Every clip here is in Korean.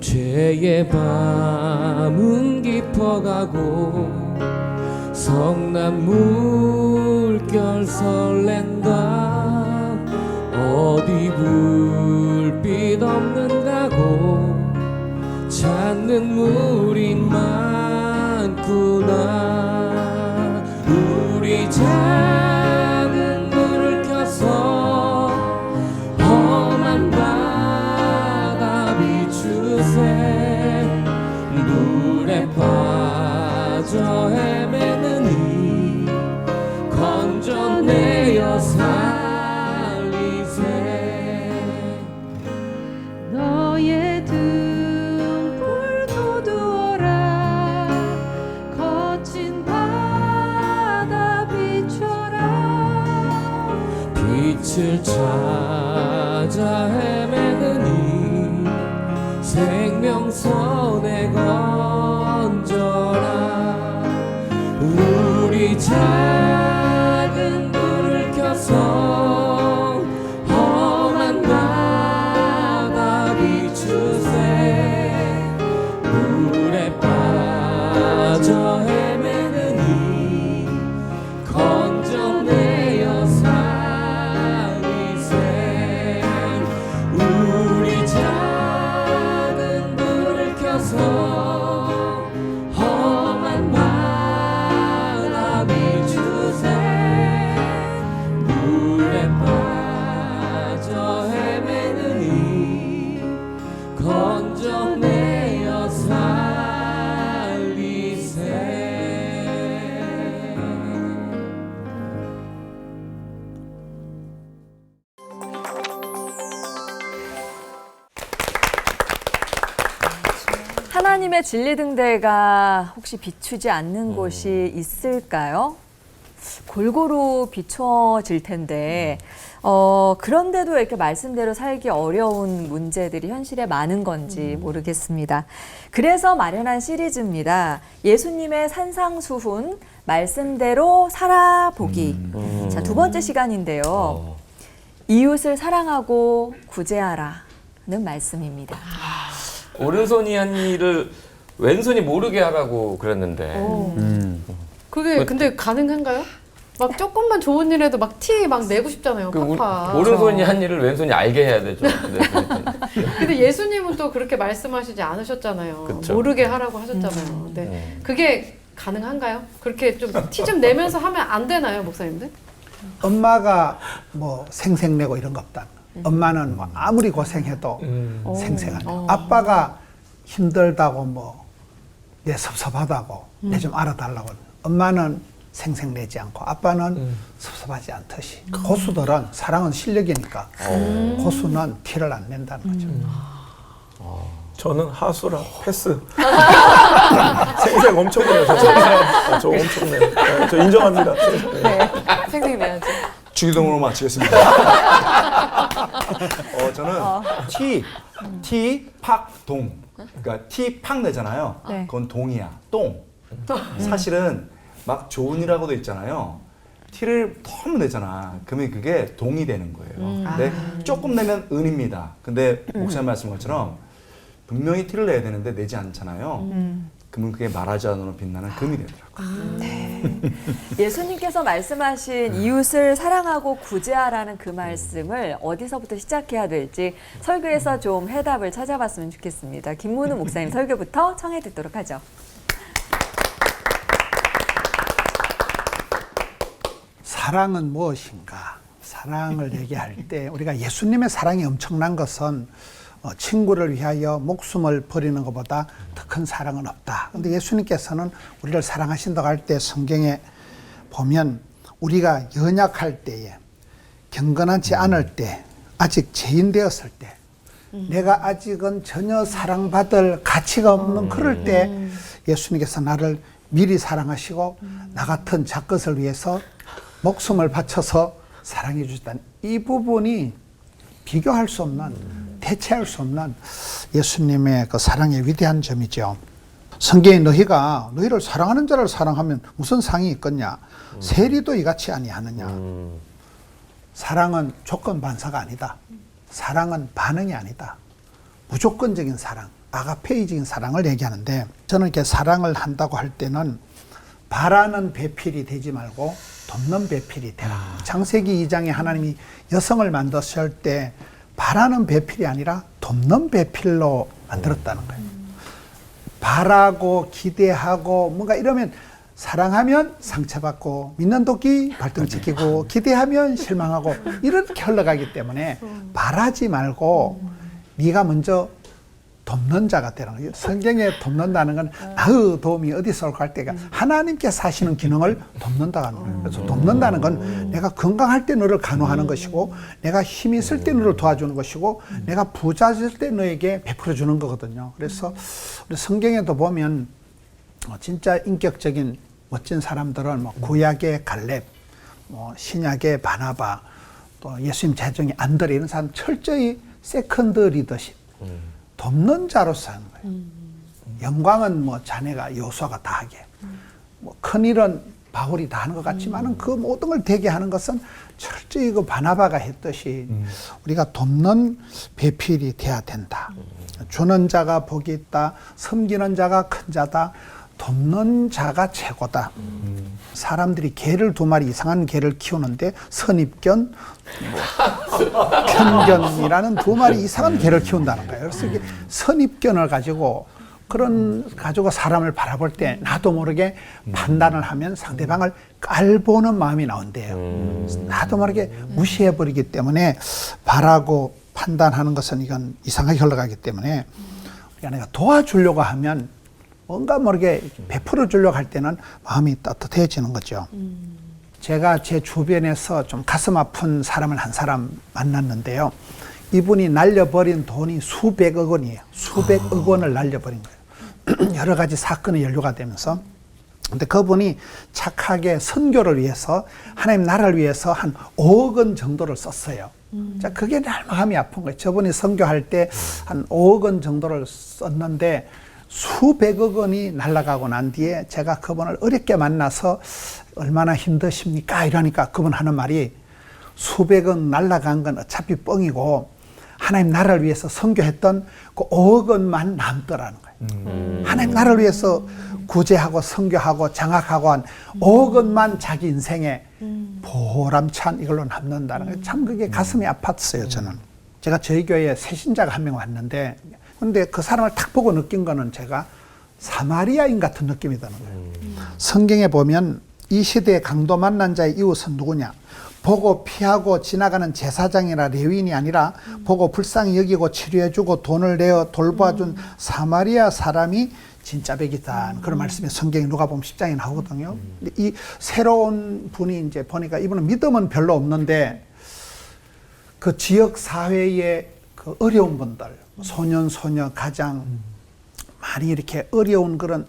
죄의 밤은 깊어가고 성난 물결 설렌다. 어디 불빛 없는가고 찾는 물이 많구나. 우리 작은 불을 켜서 험한 바다 비추세. 물에 빠져 헤매는 이 건져내어 살리세. 너의 등불 거두어라. 거친 바다 비춰라. 빛을 찾아 헤매는 이 생명선에 건져라. 우리 작은 불을 켜서 험한 바다 비추세. 물에 빠져 헤매는 이 건져내어 살리세. 우리 작은 불을 켜서 험한 바다 비추세. 물에 빠져 헤매는 이 건져내어 살리세. 하나님의 진리 등대가 혹시 비추지 않는 곳이 있을까요? 골고루 비춰질 텐데 그런데도 이렇게 말씀대로 살기 어려운 문제들이 현실에 많은 건지 모르겠습니다. 그래서 마련한 시리즈입니다. 예수님의 산상수훈, 말씀대로 살아보기. 자, 두 번째 시간인데요. 이웃을 사랑하고 구제하라는 말씀입니다. 오른손이 한 일을 왼손이 모르게 하라고 그랬는데 그게 근데 가능한가요? 막 조금만 좋은 일에도 막 티 막 내고 싶잖아요. 팍팍. 오른손이 한 일을 왼손이 알게 해야 되죠. 근데 예수님은 또 그렇게 말씀하시지 않으셨잖아요. 그쵸. 모르게 하라고 하셨잖아요. 근데 그게 가능한가요? 그렇게 좀 티 좀 내면서 하면 안 되나요, 목사님들? 엄마가 뭐 생색내고 이런 거 없다. 엄마는 뭐 아무리 고생해도 생색하네. 아빠가 힘들다고 뭐 내 섭섭하다고 내 좀 알아달라고. 엄마는 생색내지 않고 아빠는 섭섭하지 않듯이. 고수들은 사랑은 실력이니까 고수는 티를 안 낸다는 거죠. 저는 하수라 패스. 생색 엄청 내요. 저 엄청 내요. 저 인정합니다. 네, 생생내야죠. 주기동으로 마치겠습니다. 저는 티, 팍, 동. 그러니까 티, 팍 내잖아요. 네. 그건 동이야. 똥. 사실은 막 좋은 일하고도 있잖아요. 티를 너무 내잖아. 그러면 그게 동이 되는 거예요. 근데 조금 내면 은입니다. 근데 목사님 말씀 것처럼 분명히 티를 내야 되는데 내지 않잖아요. 그러면 그게 말하지 않으면 빛나는 금이 되더라고요. 네. 예수님께서 말씀하신 이웃을 사랑하고 구제하라는 그 말씀을 어디서부터 시작해야 될지 설교에서 좀 해답을 찾아봤으면 좋겠습니다. 김문우 목사님 설교부터 청해 듣도록 하죠. 사랑은 무엇인가? 사랑을 얘기할 때 우리가 예수님의 사랑이 엄청난 것은 친구를 위하여 목숨을 버리는 것보다 더 큰 사랑은 없다. 그런데 예수님께서는 우리를 사랑하신다고 할 때 성경에 보면 우리가 연약할 때에, 경건하지 않을 때, 아직 죄인 되었을 때, 내가 아직은 전혀 사랑받을 가치가 없는 그럴 때 예수님께서 나를 미리 사랑하시고 나 같은 작것을 위해서 목숨을 바쳐서 사랑해 주셨다는 이 부분이 비교할 수 없는, 대체할 수 없는 예수님의 그 사랑의 위대한 점이죠. 성경에 너희를 사랑하는 자를 사랑하면 무슨 상이 있겠냐? 세리도 이같이 아니하느냐? 사랑은 조건 반사가 아니다. 사랑은 반응이 아니다. 무조건적인 사랑. 아가페이적인 사랑을 얘기하는데 저는 이렇게 사랑을 한다고 할 때는 바라는 배필이 되지 말고 돕는 배필이 되라. 창세기 2장에 하나님이 여성을 만드실 때 바라는 배필이 아니라 돕는 배필로 만들었다는 거예요. 바라고 기대하고 뭔가 이러면 사랑하면 상처받고 믿는 도끼 발등 찍히고 기대하면 실망하고 이렇게 흘러가기 때문에 바라지 말고 네가 먼저 돕는 자가 되는 거예요. 성경에 돕는다는 건 나의 도움이 어디서 올까 할 때가 하나님께서 하시는 기능을 돕는다는 거예요. 그래서 돕는다는 건 내가 건강할 때 너를 간호하는 것이고 내가 힘이 있을 때 너를 도와주는 것이고 내가 부자질 때 너에게 베풀어 주는 거거든요. 그래서 우리 성경에도 보면 진짜 인격적인 멋진 사람들은 뭐 구약의 갈렙, 뭐 신약의 바나바, 또 예수님 재정의 안드레 이런 사람 철저히 세컨드 리더십, 돕는 자로서 하는 거예요. 영광은 뭐 자네가 여호수아가 다 하게, 뭐 큰일은 바울이 다 하는 것 같지만은 그 모든 걸 되게 하는 것은 철저히 그 바나바가 했듯이 우리가 돕는 배필이 돼야 된다. 주는 자가 복이 있다. 섬기는 자가 큰 자다. 돕는 자가 최고다. 사람들이 개를 2마리 이상한 개를 키우는데 선입견, 편견이라는 2마리 이상한 개를 키운다는 거예요. 그래서 이게 선입견을 가지고 가지고 사람을 바라볼 때 나도 모르게 판단을 하면 상대방을 깔보는 마음이 나온대요. 나도 모르게 무시해버리기 때문에 바라고 판단하는 것은 이건 이상하게 흘러가기 때문에 내가 도와주려고 하면 뭔가 모르게 베풀어 주려고 할 때는 마음이 따뜻해지는 거죠. 제가 제 주변에서 좀 가슴 아픈 사람을 한 사람 만났는데요. 이분이 날려버린 돈이 수백억 원이에요. 수백억 원을 날려버린 거예요. 여러 가지 사건이 연루가 되면서. 근데 그분이 착하게 선교를 위해서 하나님 나라를 위해서 한 5억 원 정도를 썼어요. 자, 그게 날 마음이 아픈 거예요. 저분이 선교할 때 한 5억 원 정도를 썼는데 수백억 원이 날아가고 난 뒤에 제가 그분을 어렵게 만나서 얼마나 힘드십니까? 이러니까 그분 하는 말이 수백억 원 날아간 건 어차피 뻥이고 하나님 나라를 위해서 선교했던 그 5억 원만 남더라는 거예요. 하나님 나라를 위해서 구제하고 선교하고 장악하고 한 5억 원만 자기 인생에 보람찬 이걸로 남는다는 거예요. 참 그게 가슴이 아팠어요, 저는. 제가 저희 교회에 새신자가 한 명 왔는데 근데 그 사람을 딱 보고 느낀 거는 제가 사마리아인 같은 느낌이 드는 거예요. 성경에 보면 이 시대에 강도 만난 자의 이웃은 누구냐? 보고 피하고 지나가는 제사장이나 레위인이 아니라 보고 불쌍히 여기고 치료해주고 돈을 내어 돌봐준 사마리아 사람이 진짜 백이다. 그런 말씀이 성경에 누가 보면 10장에 나오거든요. 근데 이 새로운 분이 이제 보니까 이분은 믿음은 별로 없는데 그 지역 사회의 그 어려운 분들, 소년, 소녀, 가장 많이 이렇게 어려운 그런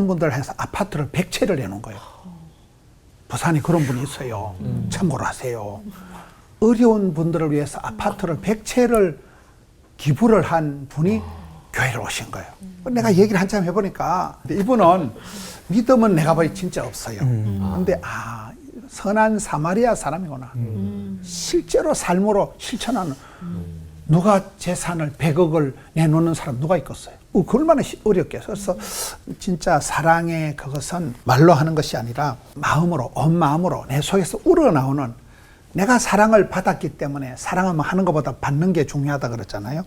분들 해서 아파트를 100채를 내놓은 거예요. 부산에 그런 분이 있어요. 참고로 하세요. 어려운 분들을 위해서 아파트를 100채를 기부를 한 분이 교회로 오신 거예요. 내가 얘기를 한참 해보니까 이분은 믿음은 내가 보기 진짜 없어요. 근데 선한 사마리아 사람이구나. 실제로 삶으로 실천하는 누가 재산을 100억을 내놓는 사람 누가 있겠어요? 그 얼마나 어렵겠어요. 그래서 진짜 사랑의 그것은 말로 하는 것이 아니라 마음으로, 온 마음으로 내 속에서 우러나오는 내가 사랑을 받았기 때문에 사랑을 하는 것보다 받는 게 중요하다 그랬잖아요.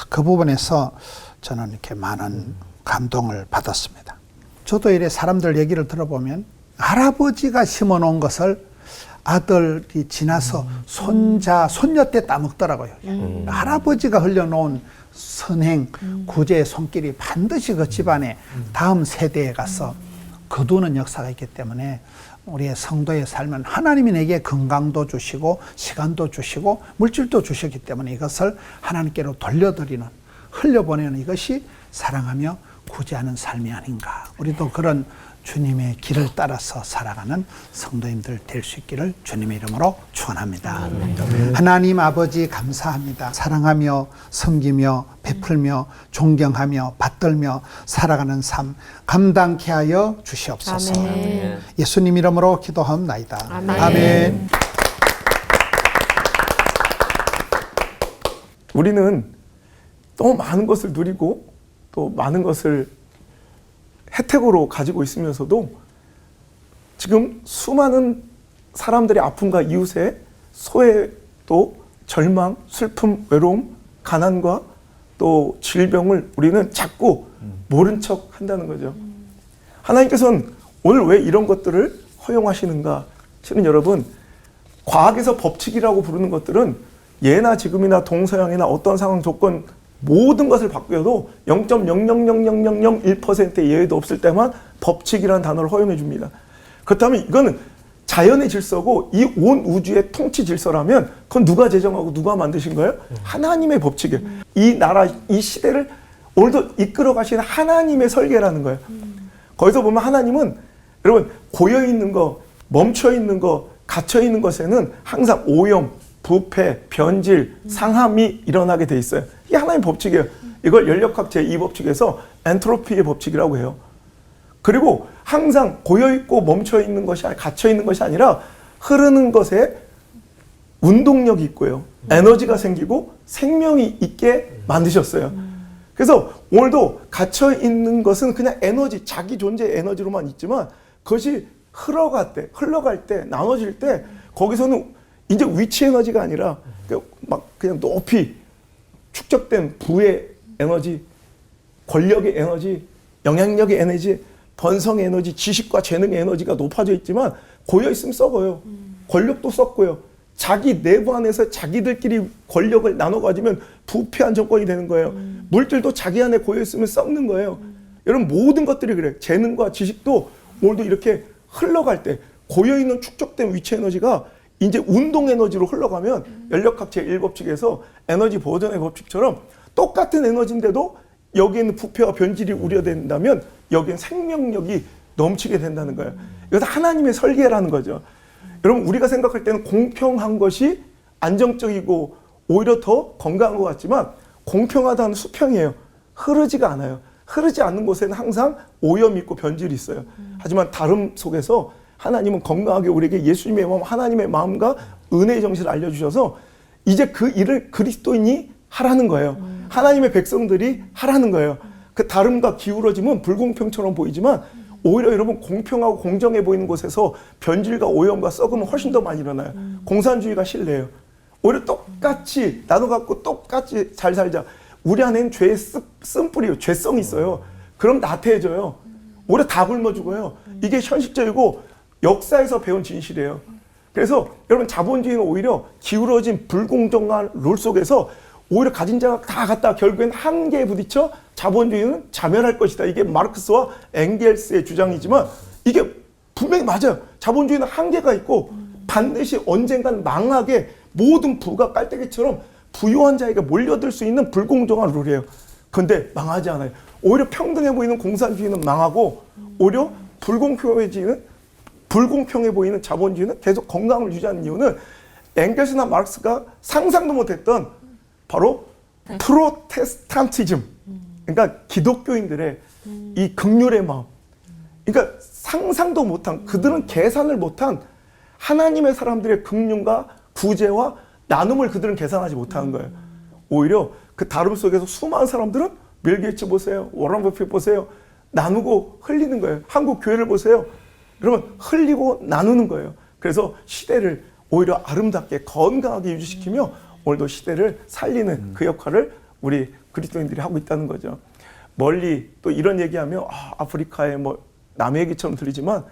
그 부분에서 저는 이렇게 많은 감동을 받았습니다. 저도 이래 사람들 얘기를 들어보면 할아버지가 심어놓은 것을 아들이 지나서 손자, 손녀 때 따먹더라고요. 할아버지가 흘려놓은 선행, 구제의 손길이 반드시 그 집안에 다음 세대에 가서 거두는 역사가 있기 때문에 우리의 성도의 삶은 하나님이 내게 건강도 주시고 시간도 주시고 물질도 주셨기 때문에 이것을 하나님께로 돌려드리는, 흘려보내는 이것이 사랑하며 구제하는 삶이 아닌가. 우리도 그런 주님의 길을 따라서 살아가는 성도님들 될 수 있기를 주님의 이름으로 축원합니다. 하나님 아버지 감사합니다. 사랑하며 섬기며 베풀며 존경하며 받들며 살아가는 삶 감당케 하여 주시옵소서. 아멘. 예수님 이름으로 기도하옵나이다. 아멘. 아멘. 우리는 너무 많은 것을 누리고 또 많은 것을 혜택으로 가지고 있으면서도 지금 수많은 사람들의 아픔과 이웃의 소외 또 절망, 슬픔, 외로움, 가난과 또 질병을 우리는 자꾸 모른 척 한다는 거죠. 하나님께서는 오늘 왜 이런 것들을 허용하시는가? 실은 여러분, 과학에서 법칙이라고 부르는 것들은 예나 지금이나 동서양이나 어떤 상황 조건 모든 것을 바뀌어도 0.0000001%의 예외도 없을 때만 법칙이라는 단어를 허용해 줍니다. 그렇다면 이거는 자연의 질서고 이 온 우주의 통치 질서라면 그건 누가 제정하고 누가 만드신 거예요? 하나님의 법칙이에요. 이 나라, 이 시대를 오늘도 이끌어 가시는 하나님의 설계라는 거예요. 거기서 보면 하나님은 여러분 고여있는 거, 멈춰있는 거, 갇혀있는 것에는 항상 오염, 부패, 변질, 상함이 일어나게 돼 있어요. 이게 하나님의 법칙이에요. 이걸 연력학 제2법칙에서 엔트로피의 법칙이라고 해요. 그리고 항상 고여있고 멈춰있는 것이 갇혀있는 것이 아니라 흐르는 것에 운동력이 있고요. 에너지가 생기고 생명이 있게 만드셨어요. 그래서 오늘도 갇혀있는 것은 그냥 에너지, 자기 존재의 에너지로만 있지만 그것이 흘러갈 때, 나눠질 때 거기서는 이제 위치 에너지가 아니라 막 그냥 높이 축적된 부의 에너지, 권력의 에너지, 영향력의 에너지, 번성의 에너지, 지식과 재능의 에너지가 높아져 있지만 고여있으면 썩어요. 권력도 썩고요. 자기 내부 안에서 자기들끼리 권력을 나눠 가지면 부패한 정권이 되는 거예요. 물질도 자기 안에 고여있으면 썩는 거예요. 여러분 모든 것들이 그래요. 재능과 지식도 오늘도 이렇게 흘러갈 때 고여있는 축적된 위치 에너지가 이제 운동 에너지로 흘러가면 연력학 제1법칙에서 에너지 보존의 법칙처럼 똑같은 에너지인데도 여기에는 부패와 변질이 우려된다면 여기엔 생명력이 넘치게 된다는 거예요. 이것은 하나님의 설계라는 거죠. 여러분 우리가 생각할 때는 공평한 것이 안정적이고 오히려 더 건강한 것 같지만 공평하다는 수평이에요. 흐르지가 않아요. 흐르지 않는 곳에는 항상 오염이 있고 변질이 있어요. 하지만 다름 속에서 하나님은 건강하게 우리에게 예수님의 마음, 하나님의 마음과 은혜의 정신을 알려주셔서 이제 그 일을 그리스도인이 하라는 거예요. 하나님의 백성들이 하라는 거예요. 그 다름과 기울어짐은 불공평처럼 보이지만 오히려 여러분 공평하고 공정해 보이는 곳에서 변질과 오염과 썩음은 훨씬 더 많이 일어나요. 공산주의가 실례예요. 오히려 똑같이 나눠 갖고 똑같이 잘 살자. 우리 안에는 죄의 쓴뿌리요. 죄성이 있어요. 그럼 나태해져요. 오히려 다 굶어 죽어요. 이게 현실적이고 역사에서 배운 진실이에요. 그래서 여러분 자본주의는 오히려 기울어진 불공정한 룰 속에서 오히려 가진 자가 다 갖다 결국엔 한계에 부딪혀 자본주의는 자멸할 것이다. 이게 마르크스와 엥겔스의 주장이지만 이게 분명히 맞아요. 자본주의는 한계가 있고 반드시 언젠간 망하게 모든 부가 깔때기처럼 부유한 자에게 몰려들 수 있는 불공정한 룰이에요. 그런데 망하지 않아요. 오히려 평등해 보이는 공산주의는 망하고 오히려 불공평해 보이는 자본주의는 계속 건강을 유지하는 이유는 엥겔스나 마르크스가 상상도 못했던 바로 프로테스탄티즘, 그러니까 기독교인들의 이 긍휼의 마음, 그러니까 상상도 못한, 그들은 계산을 못한 하나님의 사람들의 긍휼과 구제와 나눔을 그들은 계산하지 못하는 거예요. 오히려 그 다름 속에서 수많은 사람들은 빌 게이츠 보세요, 워런 버핏 보세요, 나누고 흘리는 거예요. 한국 교회를 보세요, 여러분 흘리고 나누는 거예요. 그래서 시대를 오히려 아름답게 건강하게 유지시키며 오늘도 시대를 살리는 그 역할을 우리 그리스도인들이 하고 있다는 거죠. 멀리 또 이런 얘기하면 아프리카의 뭐 남의 얘기처럼 들리지만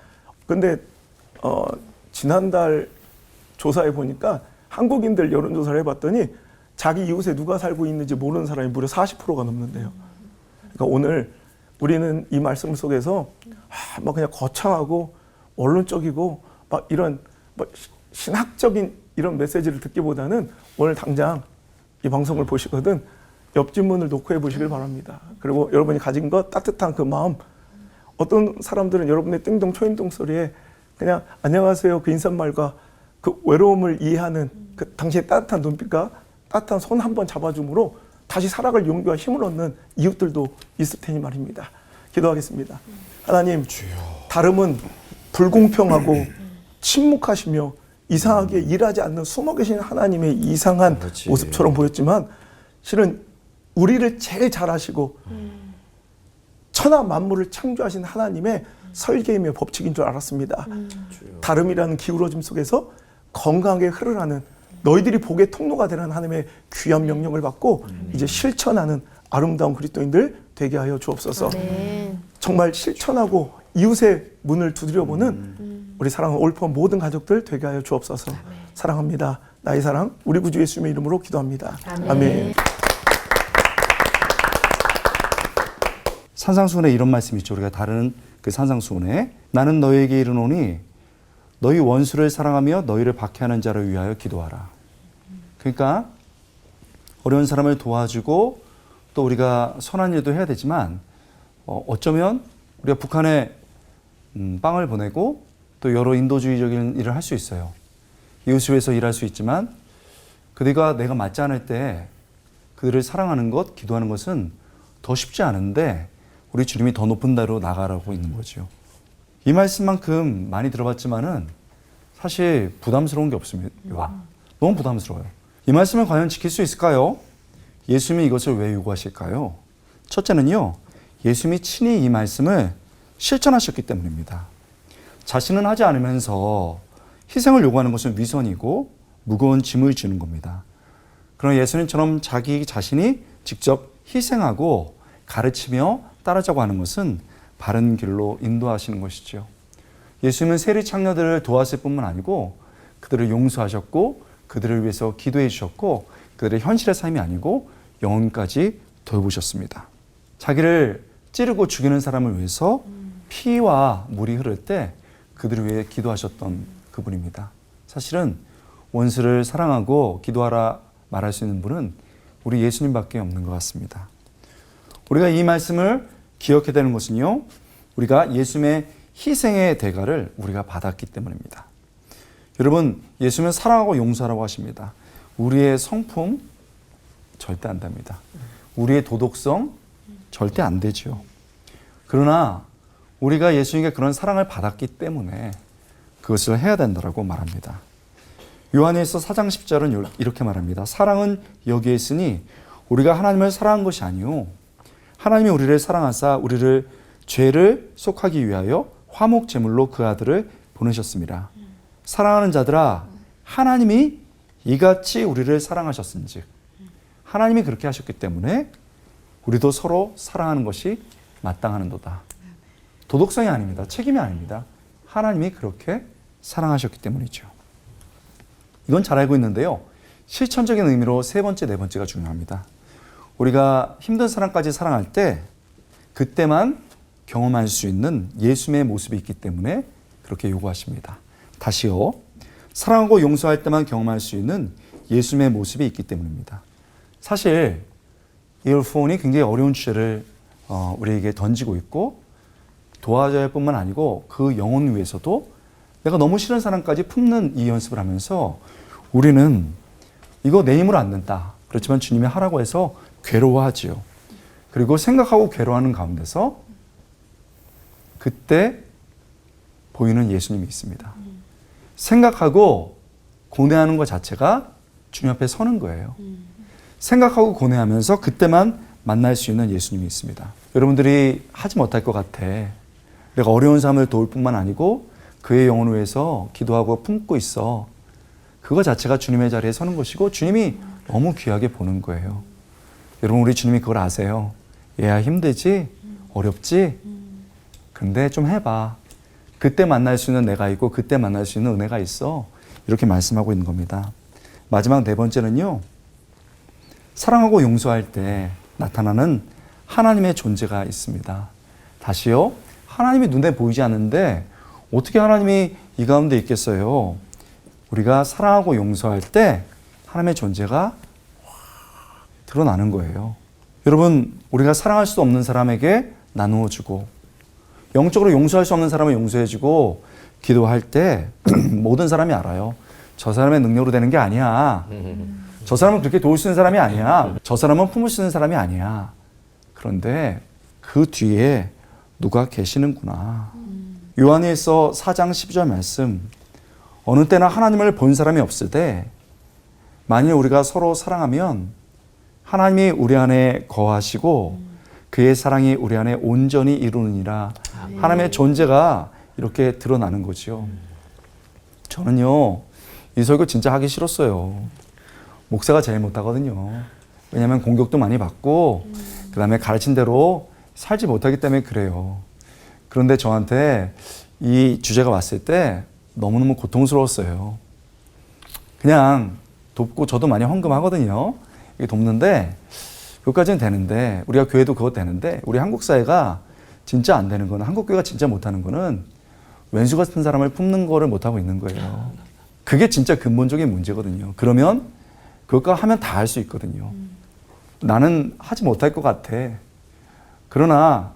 근데 지난달 조사해 보니까 한국인들 여론조사를 해봤더니 자기 이웃에 누가 살고 있는지 모르는 사람이 무려 40%가 넘는데요. 그러니까 오늘 우리는 이 말씀 속에서 막 그냥 거창하고 원론적이고 막 이런 뭐 신학적인 이런 메시지를 듣기보다는 오늘 당장 이 방송을 보시거든 옆집 문을 놓고 해보시길 바랍니다. 그리고 여러분이 가진 것 따뜻한 그 마음, 어떤 사람들은 여러분의 띵동 초인동 소리에 그냥 안녕하세요 그 인사말과 그 외로움을 이해하는 그 당신의 따뜻한 눈빛과 따뜻한 손 한 번 잡아줌으로 다시 살아갈 용기와 힘을 얻는 이웃들도 있을 테니 말입니다. 기도하겠습니다. 하나님, 다름은 불공평하고 침묵하시며 이상하게 일하지 않는 숨어 계신 하나님의 이상한 모습처럼 보였지만 실은 우리를 제일 잘 아시고 천하 만물을 창조하신 하나님의 설계이며 법칙인 줄 알았습니다. 다름이라는 기울어짐 속에서 건강하게 흐르라는 너희들이 복의 통로가 되라는 하나님의 귀한 명령을 받고 이제 실천하는 아름다운 그리스도인들 되게 하여 주옵소서. 정말 실천하고 이웃의 문을 두드려보는 우리 사랑하는 올폰 모든 가족들 되게 하여 주옵소서. 사랑합니다. 나의 사랑 우리 구주 예수님의 이름으로 기도합니다. 아멘. 산상수훈에 이런 말씀이 있죠. 우리가 다른 그 산상수훈에 나는 너희에게 이르노니 너희 원수를 사랑하며 너희를 박해하는 자를 위하여 기도하라. 그러니까 어려운 사람을 도와주고 또 우리가 선한 일도 해야 되지만 어쩌면 우리가 북한에 빵을 보내고 또 여러 인도주의적인 일을 할 수 있어요. 이웃을 위해서 일할 수 있지만 그들과 내가 맞지 않을 때 그들을 사랑하는 것, 기도하는 것은 더 쉽지 않은데 우리 주님이 더 높은 데로 나가라고 있는 거죠. 이 말씀만큼 많이 들어봤지만은 사실 부담스러운 게 없습니다. 너무 부담스러워요. 이 말씀을 과연 지킬 수 있을까요? 예수님이 이것을 왜 요구하실까요? 첫째는요, 예수님이 친히 이 말씀을 실천하셨기 때문입니다. 자신은 하지 않으면서 희생을 요구하는 것은 위선이고 무거운 짐을 주는 겁니다. 그러나 예수님처럼 자기 자신이 직접 희생하고 가르치며 따르자고 하는 것은 바른 길로 인도하시는 것이죠. 예수님은 세리 창녀들을 도왔을 뿐만 아니고 그들을 용서하셨고 그들을 위해서 기도해 주셨고 그들의 현실의 삶이 아니고 영혼까지 돌보셨습니다. 자기를 찌르고 죽이는 사람을 위해서 피와 물이 흐를 때 그들을 위해 기도하셨던 그분입니다. 사실은 원수를 사랑하고 기도하라 말할 수 있는 분은 우리 예수님밖에 없는 것 같습니다. 우리가 이 말씀을 기억해야 되는 것은요, 우리가 예수님의 희생의 대가를 우리가 받았기 때문입니다. 여러분, 예수님은 사랑하고 용서하라고 하십니다. 우리의 성품 절대 안 됩니다. 우리의 도덕성 절대 안 되죠. 그러나 우리가 예수님께 그런 사랑을 받았기 때문에 그것을 해야 된다고 말합니다. 요한일서 4장 10절은 이렇게 말합니다. 사랑은 여기에 있으니 우리가 하나님을 사랑한 것이 아니요 하나님이 우리를 사랑하사 우리를 죄를 속하기 위하여 화목 제물로 그 아들을 보내셨습니다. 사랑하는 자들아, 하나님이 이같이 우리를 사랑하셨은즉 하나님이 그렇게 하셨기 때문에 우리도 서로 사랑하는 것이 마땅하는도다. 도덕성이 아닙니다. 책임이 아닙니다. 하나님이 그렇게 사랑하셨기 때문이죠. 이건 잘 알고 있는데요. 실천적인 의미로 세 번째, 네 번째가 중요합니다. 우리가 힘든 사람까지 사랑할 때 그때만 경험할 수 있는 예수님의 모습이 있기 때문에 그렇게 요구하십니다. 다시요. 사랑하고 용서할 때만 경험할 수 있는 예수님의 모습이 있기 때문입니다. 사실 이얼폰이 굉장히 어려운 주제를 우리에게 던지고 있고 도와줘야 할 뿐만 아니고 그 영혼 위해서도 내가 너무 싫은 사람까지 품는 이 연습을 하면서 우리는 이거 내 힘으로 안 된다. 그렇지만 주님이 하라고 해서 괴로워하지요. 그리고 생각하고 괴로워하는 가운데서 그때 보이는 예수님이 있습니다. 생각하고 고뇌하는 것 자체가 주님 앞에 서는 거예요. 생각하고 고뇌하면서 그때만 만날 수 있는 예수님이 있습니다. 여러분들이 하지 못할 것 같아. 내가 어려운 사람을 도울 뿐만 아니고 그의 영혼을 위해서 기도하고 품고 있어. 그거 자체가 주님의 자리에 서는 것이고 주님이 너무 귀하게 보는 거예요. 여러분, 우리 주님이 그걸 아세요. 얘야 힘들지? 어렵지? 근데 좀 해봐. 그때 만날 수 있는 내가 있고 그때 만날 수 있는 은혜가 있어. 이렇게 말씀하고 있는 겁니다. 마지막 네 번째는요. 사랑하고 용서할 때 나타나는 하나님의 존재가 있습니다. 다시요. 하나님이 눈에 보이지 않는데 어떻게 하나님이 이 가운데 있겠어요? 우리가 사랑하고 용서할 때 하나님의 존재가 드러나는 거예요. 여러분, 우리가 사랑할 수 없는 사람에게 나누어 주고 영적으로 용서할 수 없는 사람을 용서해 주고 기도할 때 모든 사람이 알아요. 저 사람의 능력으로 되는 게 아니야. 저 사람은 그렇게 도울 수 있는 사람이 아니야. 저 사람은 품을 수 있는 사람이 아니야. 그런데 그 뒤에 누가 계시는구나. 요한일서 4장 12절 말씀. 어느 때나 하나님을 본 사람이 없을 때 만일 우리가 서로 사랑하면 하나님이 우리 안에 거하시고 그의 사랑이 우리 안에 온전히 이루느니라. 하나님의 존재가 이렇게 드러나는 거죠. 저는요, 이 설교 진짜 하기 싫었어요. 목사가 제일 못하거든요. 왜냐하면 공격도 많이 받고 그 다음에 가르친 대로 살지 못하기 때문에 그래요. 그런데 저한테 이 주제가 왔을 때 너무너무 고통스러웠어요. 그냥 돕고 저도 많이 헌금하거든요. 이게 돕는데 그것까지는 되는데 우리가 교회도 그것 되는데 우리 한국 사회가 진짜 안 되는 거는 한국 교회가 진짜 못하는 거는 왼수 같은 사람을 품는 거를 못하고 있는 거예요. 그게 진짜 근본적인 문제거든요. 그러면 그것과 하면 다 할 수 있거든요. 나는 하지 못할 것 같아. 그러나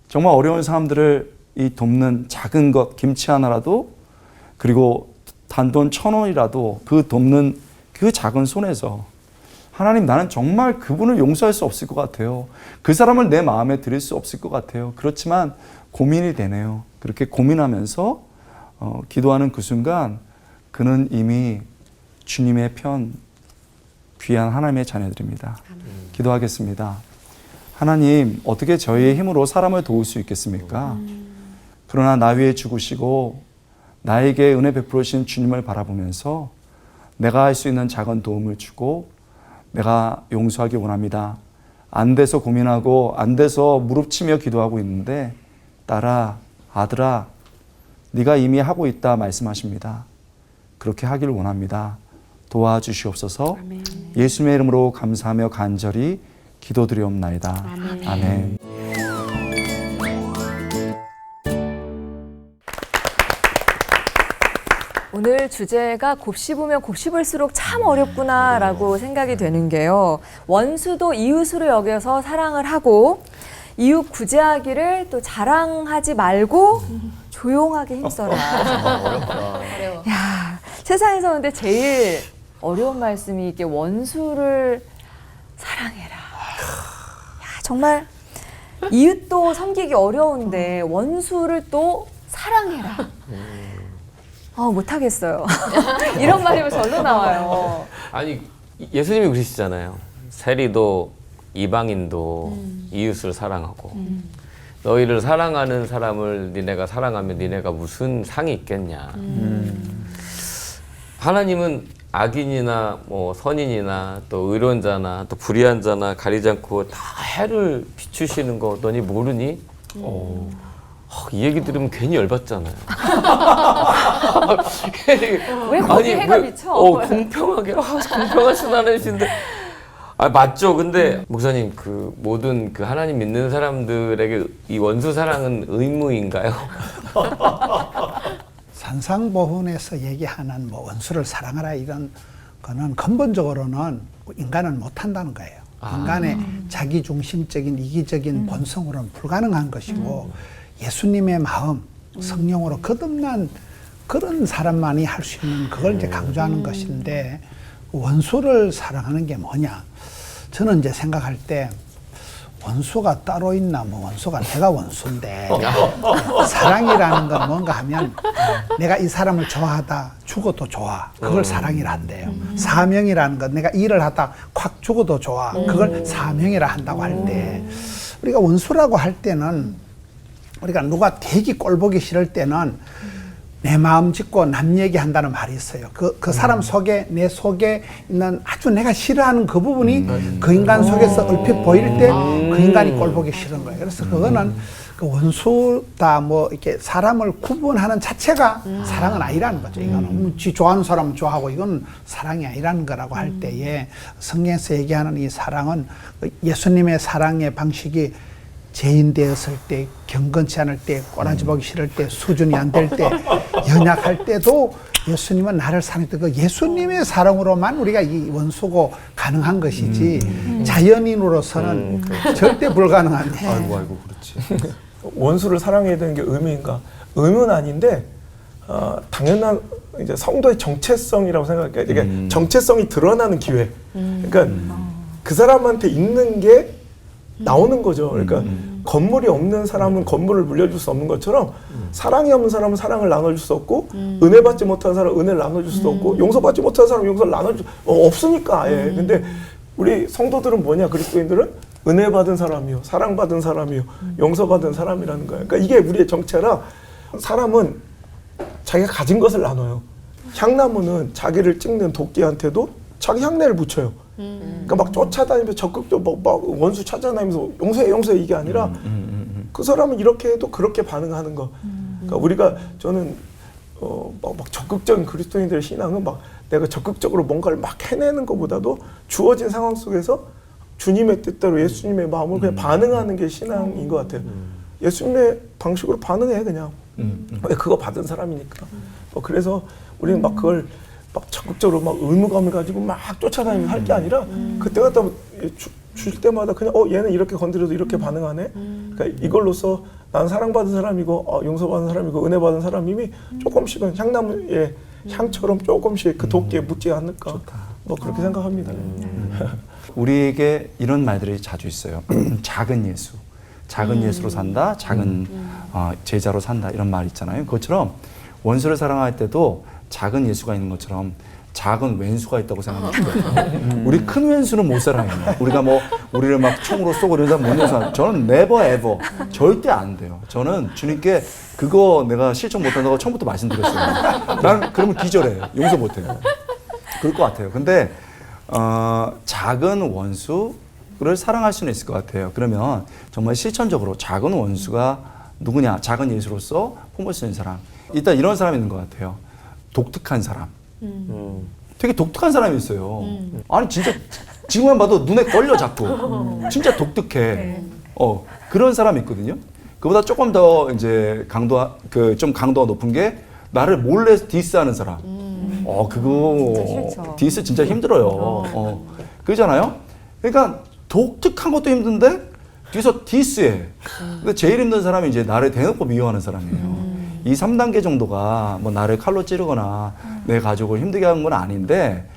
정말 어려운 사람들을 이 돕는 작은 것, 김치 하나라도 그리고 단돈 1,000원이라도 그 돕는 그 작은 손에서 하나님 나는 정말 그분을 용서할 수 없을 것 같아요. 그 사람을 내 마음에 들일 수 없을 것 같아요. 그렇지만 고민이 되네요. 그렇게 고민하면서 기도하는 그 순간 그는 이미 주님의 편 귀한 하나님의 자녀들입니다. 기도하겠습니다. 하나님 어떻게 저희의 힘으로 사람을 도울 수 있겠습니까? 그러나 나 위에 죽으시고 나에게 은혜 베풀으신 주님을 바라보면서 내가 할 수 있는 작은 도움을 주고 내가 용서하기 원합니다. 안 돼서 고민하고 안 돼서 무릎치며 기도하고 있는데 딸아, 아들아, 네가 이미 하고 있다 말씀하십니다. 그렇게 하기를 원합니다. 도와주시옵소서. 아멘. 예수님의 이름으로 감사하며 간절히 기도드리옵나이다. 아멘. 아멘. 오늘 주제가 곱씹으면 곱씹을수록 참 어렵구나라고 생각이 되는 게요. 원수도 이웃으로 여겨서 사랑을 하고 이웃 구제하기를 또 자랑하지 말고 조용하게 힘써라. 어려워. 야, 세상에서 근데 제일 어려운 말씀이 이게 원수를 사랑해라. 야, 정말 이웃도 섬기기 어려운데 원수를 또 사랑해라. 못하겠어요. 이런 말이면 절로 나와요. 아니 예수님이 그러시잖아요. 세리도 이방인도 이웃을 사랑하고 너희를 사랑하는 사람을 니네가 사랑하면 니네가 무슨 상이 있겠냐. 하나님은 악인이나 뭐 선인이나 또 의론자나 또 불의한 자나 가리지 않고 다 해를 비추시는 거 너니 모르니? 이 얘기 들으면 괜히 열받잖아요. 왜 거기 해가 비쳐? 공평하게 공평하신 하나님이신데 맞죠. 근데 목사님 그 모든 그 하나님 믿는 사람들에게 이 원수 사랑은 의무인가요? 산상보훈에서 얘기하는 뭐 원수를 사랑하라 이런 거는 근본적으로는 인간은 못한다는 거예요. 인간의 자기중심적인 이기적인 본성으로는 불가능한 것이고 예수님의 마음, 성령으로 거듭난 그런 사람만이 할 수 있는 그걸 이제 강조하는 것인데 원수를 사랑하는 게 뭐냐? 저는 이제 생각할 때 원수가 따로 있나? 뭐 원수가 내가 원수인데 사랑이라는 건 뭔가 하면 내가 이 사람을 좋아하다 죽어도 좋아. 그걸 사랑이라 한대요. 사명이라는 건 내가 일을 하다 콱 죽어도 좋아. 그걸 사명이라 한다고 할 때 우리가 원수라고 할 때는 우리가 누가 되게 꼴보기 싫을 때는 내 마음 짓고 남 얘기한다는 말이 있어요. 그 사람 속에 내 속에 있는 아주 내가 싫어하는 그 부분이 그 인간 속에서 얼핏 보일 때 그 인간이 꼴보기 싫은 거예요. 그래서 그거는 그 원수다 뭐 이렇게 사람을 구분하는 자체가 사랑은 아니라는 거죠. 이거는 지 좋아하는 사람은 좋아하고 이건 사랑이 아니라는 거라고 할 때에 성경에서 얘기하는 이 사랑은 예수님의 사랑의 방식이 죄인 되었을 때, 경건치 않을 때, 꼬라지 보기 싫을 때, 수준이 안 될 때, 연약할 때도 예수님은 나를 사랑했다. 그 예수님의 사랑으로만 우리가 이 원수고 가능한 것이지 자연인으로서는 절대 불가능한데. 아이고 그렇지. 원수를 사랑해야 되는 게 의무인가? 의무는 아닌데 당연한 이제 성도의 정체성이라고 생각해요. 이게 정체성이 드러나는 기회. 그러니까 그 사람한테 있는 게 나오는 거죠. 그러니까 건물이 없는 사람은 건물을 물려줄 수 없는 것처럼 사랑이 없는 사람은 사랑을 나눠줄 수 없고 은혜 받지 못한 사람은 은혜를 나눠줄 수도 없고 용서받지 못한 사람은 용서를 나눠줄 수 없으니까 아예. 근데 우리 성도들은 뭐냐? 그리스도인들은 은혜 받은 사람이요, 사랑 받은 사람이요, 용서 받은 사람이라는 거예요. 그러니까 이게 우리의 정체라 사람은 자기가 가진 것을 나눠요. 향나무는 자기를 찍는 도끼한테도 자기 향내를 붙여요. 그러니까 막 쫓아다니면서 적극적으로 막 원수 찾아다니면서 용서해 이게 아니라 그 사람은 이렇게 해도 그렇게 반응하는 거. 그러니까 우리가 저는 막 적극적인 그리스도인들의 신앙은 막 내가 적극적으로 뭔가를 막 해내는 것보다도 주어진 상황 속에서 주님의 뜻대로 예수님의 마음을 그냥 반응하는 게 신앙인 것 같아요. 예수님의 방식으로 반응해 그냥. 왜 그거 받은 사람이니까. 그래서 우리는 막 그걸 막 적극적으로 막 의무감을 가지고 막 쫓아다니면서 할 게 아니라 그때 갖다 주실 때마다 그냥 얘는 이렇게 건드려도 이렇게 반응하네. 그러니까 이걸로써 난 사랑받은 사람이고 용서받은 사람이고 은혜받은 사람임이 조금씩은 향나무의 향처럼 조금씩 그 도끼에 묻지 않을까. 뭐 그렇게 생각합니다. 우리에게 이런 말들이 자주 있어요. 작은 예수, 작은 예수로 산다, 작은 제자로 산다 이런 말 있잖아요. 그것처럼 원수를 사랑할 때도 작은 예수가 있는 것처럼 작은 왼수가 있다고 생각합니다. 우리 큰 왼수는 못 살아요. 우리가 뭐 우리를 막 총으로 쏘고 이러다 못 용서. 저는 never ever 절대 안 돼요. 저는 주님께 그거 내가 실천 못한다고 처음부터 말씀드렸어요. 난 그러면 기절해요. 용서 못해요. 그럴 것 같아요. 근데 작은 원수를 사랑할 수는 있을 것 같아요. 그러면 정말 실천적으로 작은 원수가 누구냐? 작은 예수로서 품을 수 있는 사람. 일단 이런 사람이 있는 것 같아요. 독특한 사람. 되게 독특한 사람이 있어요. 아니 진짜 지금만 봐도 눈에 걸려 자꾸. 진짜 독특해. 그런 사람이 있거든요. 그보다 조금 더 이제 좀 강도가 높은 게 나를 몰래 디스하는 사람. 그거 디스 진짜 힘들어요. 그러잖아요. 그러니까 독특한 것도 힘든데 뒤에서 디스해. 근데 제일 힘든 사람이 이제 나를 대놓고 미워하는 사람이에요. 이 3단계 정도가 뭐 나를 칼로 찌르거나 내 가족을 힘들게 하는 건 아닌데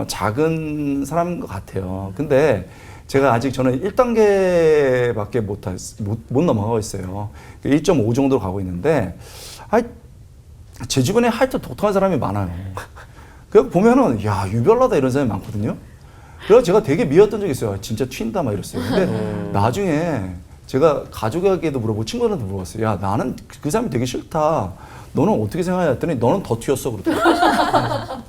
작은 사람인 것 같아요. 근데 제가 아직 저는 1단계밖에 못 넘어가고 있어요. 1.5 정도로 가고 있는데 제 주변에 하여튼 독특한 사람이 많아요. 그래서 보면은 야 유별나다 이런 사람이 많거든요. 그래서 제가 되게 미웠던 적이 있어요. 진짜 튄다 막 이랬어요. 근데 나중에 제가 가족에게도 물어보고 친구들한테 물어봤어요. 야 나는 그 사람이 되게 싫다. 너는 어떻게 생각해? 했더니 너는 더 튀었어 그러더라고요.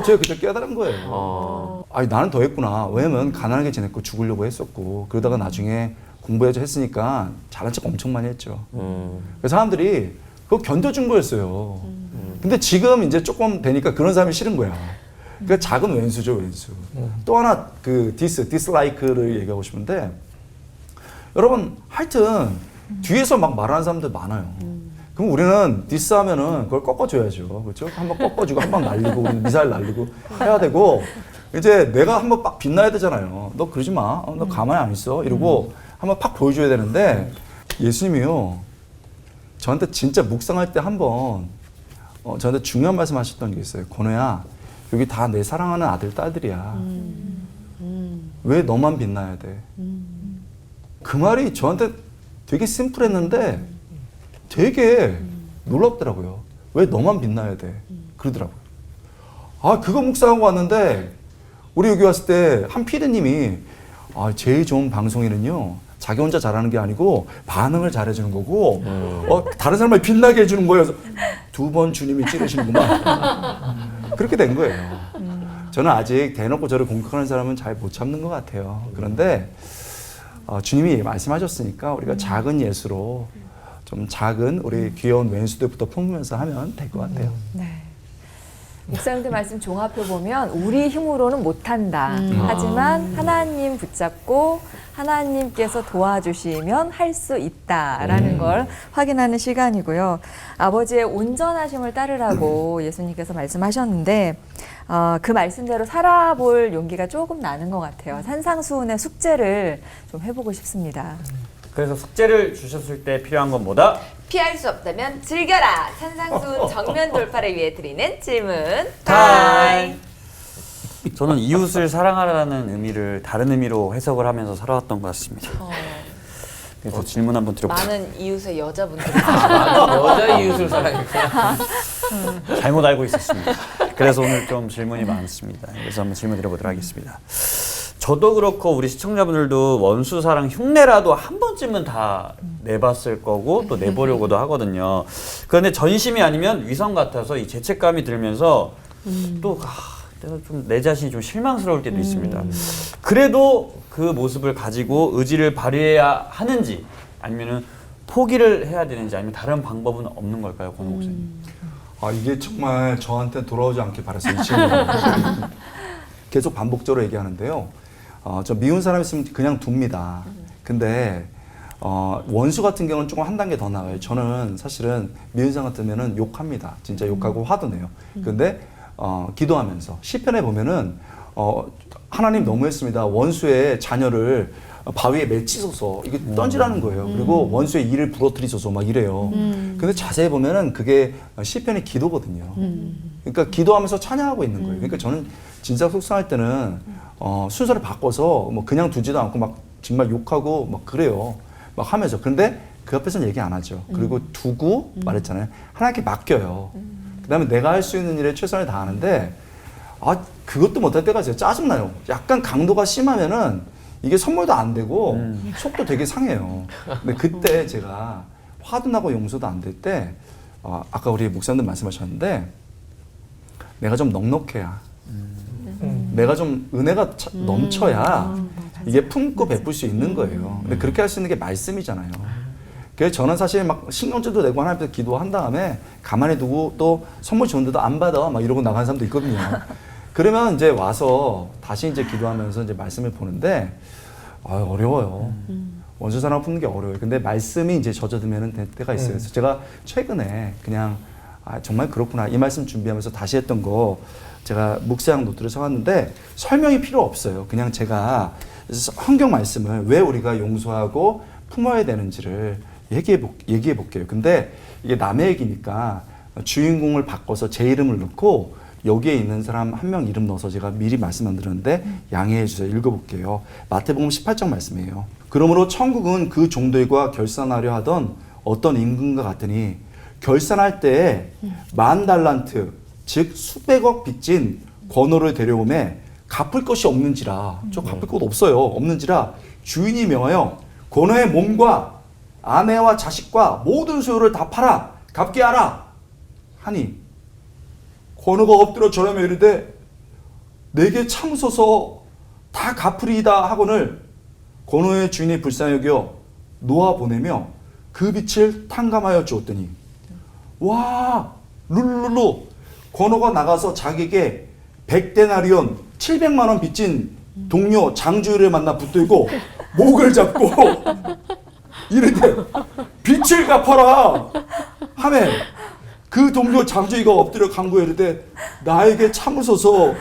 제가 그때 깨달은 거예요. 아니 나는 더 했구나. 왜냐면 가난하게 지냈고 죽으려고 했었고 그러다가 나중에 공부해서 했으니까 잘난 척 엄청 많이 했죠. 그래서 사람들이 그거 견뎌준 거였어요. 근데 지금 이제 조금 되니까 그런 사람이 싫은 거야. 그러니까 작은 왼수죠, 왼수. 또 하나 그 디slike를 얘기하고 싶은데 여러분 하여튼 뒤에서 막 말하는 사람들 많아요. 그럼 우리는 디스하면은 그걸 꺾어줘야죠. 그렇죠? 한번 꺾어주고 한 방 날리고 미사일 날리고 해야 되고 이제 내가 한번 빡 빛나야 되잖아요. 너 그러지 마. 너 가만히 안 있어. 이러고 한번 팍 보여줘야 되는데 예수님이요. 저한테 진짜 묵상할 때 한번 저한테 중요한 말씀 하셨던 게 있어요. 권호야 여기 다 내 사랑하는 아들 딸들이야. 왜 너만 빛나야 돼? 그 말이 저한테 되게 심플했는데 되게 놀랍더라고요. 왜 너만 빛나야 돼? 그러더라고요. 그거 묵상하고 왔는데 우리 여기 왔을 때 한 피디님이 제일 좋은 방송인은요 자기 혼자 잘하는 게 아니고 반응을 잘해주는 거고 다른 사람을 빛나게 해주는 거예요. 그래서 2번 주님이 찌르시는구만. 그렇게 된 거예요. 저는 아직 대놓고 저를 공격하는 사람은 잘 못 참는 것 같아요. 그런데 주님이 말씀하셨으니까 우리가 작은 예수로 좀 작은 우리 귀여운 왼수들부터 품으면서 하면 될 것 같아요. 네. 목사님들 말씀 종합해 보면 우리 힘으로는 못한다. 하지만 하나님 붙잡고 하나님께서 도와주시면 할 수 있다라는 걸 확인하는 시간이고요. 아버지의 온전하심을 따르라고 예수님께서 말씀하셨는데 그 말씀대로 살아볼 용기가 조금 나는 것 같아요. 산상수훈의 숙제를 좀 해보고 싶습니다. 그래서 숙제를 주셨을 때 필요한 건 뭐다? 피할 수 없다면 즐겨라. 산상수훈 정면 돌파를 위해 드리는 질문 타임. 저는 이웃을 사랑하라는 의미를 다른 의미로 해석을 하면서 살아왔던 것 같습니다. 그래서 질문 한번 드려볼게요. 많은 이웃의 여자분들이 여자 이웃을 사랑했구나. 잘못 알고 있었습니다. 그래서 오늘 좀 질문이 많습니다. 그래서 한번 질문 드려보도록 하겠습니다. 저도 그렇고 우리 시청자분들도 원수 사랑 흉내라도 한 번쯤은 다 내봤을 거고 또 내보려고도 하거든요. 그런데 전심이 아니면 위선 같아서 이 죄책감이 들면서 또 내가 좀 내 자신이 좀 실망스러울 때도 있습니다. 그래도 그 모습을 가지고 의지를 발휘해야 하는지 아니면은 포기를 해야 되는지 아니면 다른 방법은 없는 걸까요, 권호 목사님? 아, 이게 정말 저한테 돌아오지 않길 바랐어요. 이 친구. 계속 반복적으로 얘기하는데요. 저 미운 사람 있으면 그냥 둡니다. 근데 원수 같은 경우는 조금 한 단계 더 나아요. 저는 사실은 미운 사람 같으면은 욕합니다. 진짜 욕하고 화도 내요. 근데 기도하면서 시편에 보면은 하나님 너무했습니다. 원수의 자녀를 바위에 맺히소서 이게 던지라는 거예요. 그리고 원수의 이를 부러뜨리소서 막 이래요. 근데 자세히 보면은 그게 시편의 기도거든요. 그러니까 기도하면서 찬양하고 있는 거예요. 그러니까 저는 진짜 속상할 때는 순서를 바꿔서 뭐 그냥 두지도 않고 막 정말 욕하고 막 그래요. 막 하면서. 그런데 그 앞에서는 얘기 안 하죠. 그리고 두고 말했잖아요. 하나님께 맡겨요. 그다음에 내가 할 수 있는 일에 최선을 다하는데 그것도 못할 때가 진짜 짜증나요. 약간 강도가 심하면은 이게 선물도 안 되고 속도 되게 상해요. 근데 그때 제가 화도 나고 용서도 안 될 때 아까 우리 목사님들 말씀하셨는데 내가 좀 넉넉해야 내가 좀 은혜가 넘쳐야 이게 품고 베풀 수 있는 거예요. 근데 그렇게 할 수 있는 게 말씀이잖아요. 그래서 저는 사실 막 신경질도 내고 하나님께 기도한 다음에 가만히 두고 또 선물 줬는데도 안 받아 막 이러고 나가는 사람도 있거든요. 그러면 이제 와서 다시 이제 기도하면서 이제 말씀을 보는데 어려워요. 원수 사랑 푸는 게 어려워요. 근데 말씀이 이제 젖어들면 될 때가 있어요. 그래서 제가 최근에 그냥 정말 그렇구나 이 말씀 준비하면서 다시 했던 거 제가 묵상 노트를 써왔는데 설명이 필요 없어요. 그냥 제가 성경 말씀을 왜 우리가 용서하고 품어야 되는지를 얘기해 볼게요. 근데 이게 남의 얘기니까 주인공을 바꿔서 제 이름을 넣고 여기에 있는 사람 한 명 이름 넣어서 제가 미리 말씀 안 드렸는데 양해해 주세요. 읽어볼게요. 마태복음 18장 말씀이에요. 그러므로 천국은 그 종들과 결산하려 하던 어떤 임금과 같으니 결산할 때에 10,000달란트 즉 수백억 빚진 권호를 데려오매 갚을 것이 없는지라 저 갚을 것 없어요. 없는지라 주인이 명하여 권호의 몸과 아내와 자식과 모든 소유를 다 팔아 갚게 하라 하니 권호가 엎드려 절하며 이르되 내게 참으소서 다 갚으리이다 하거늘 권호의 주인이 불쌍히 여겨 놓아 보내며 그 빚을 탕감하여 주었더니 와 룰루루 권호가 나가서 자기에게 100데나리온 700만 원 빚진 동료 장주를 만나 붙들고 목을 잡고 이르되 빚을 갚아라 하매 그 동료 장주이가 엎드려 간구해 이르되 나에게 참으소서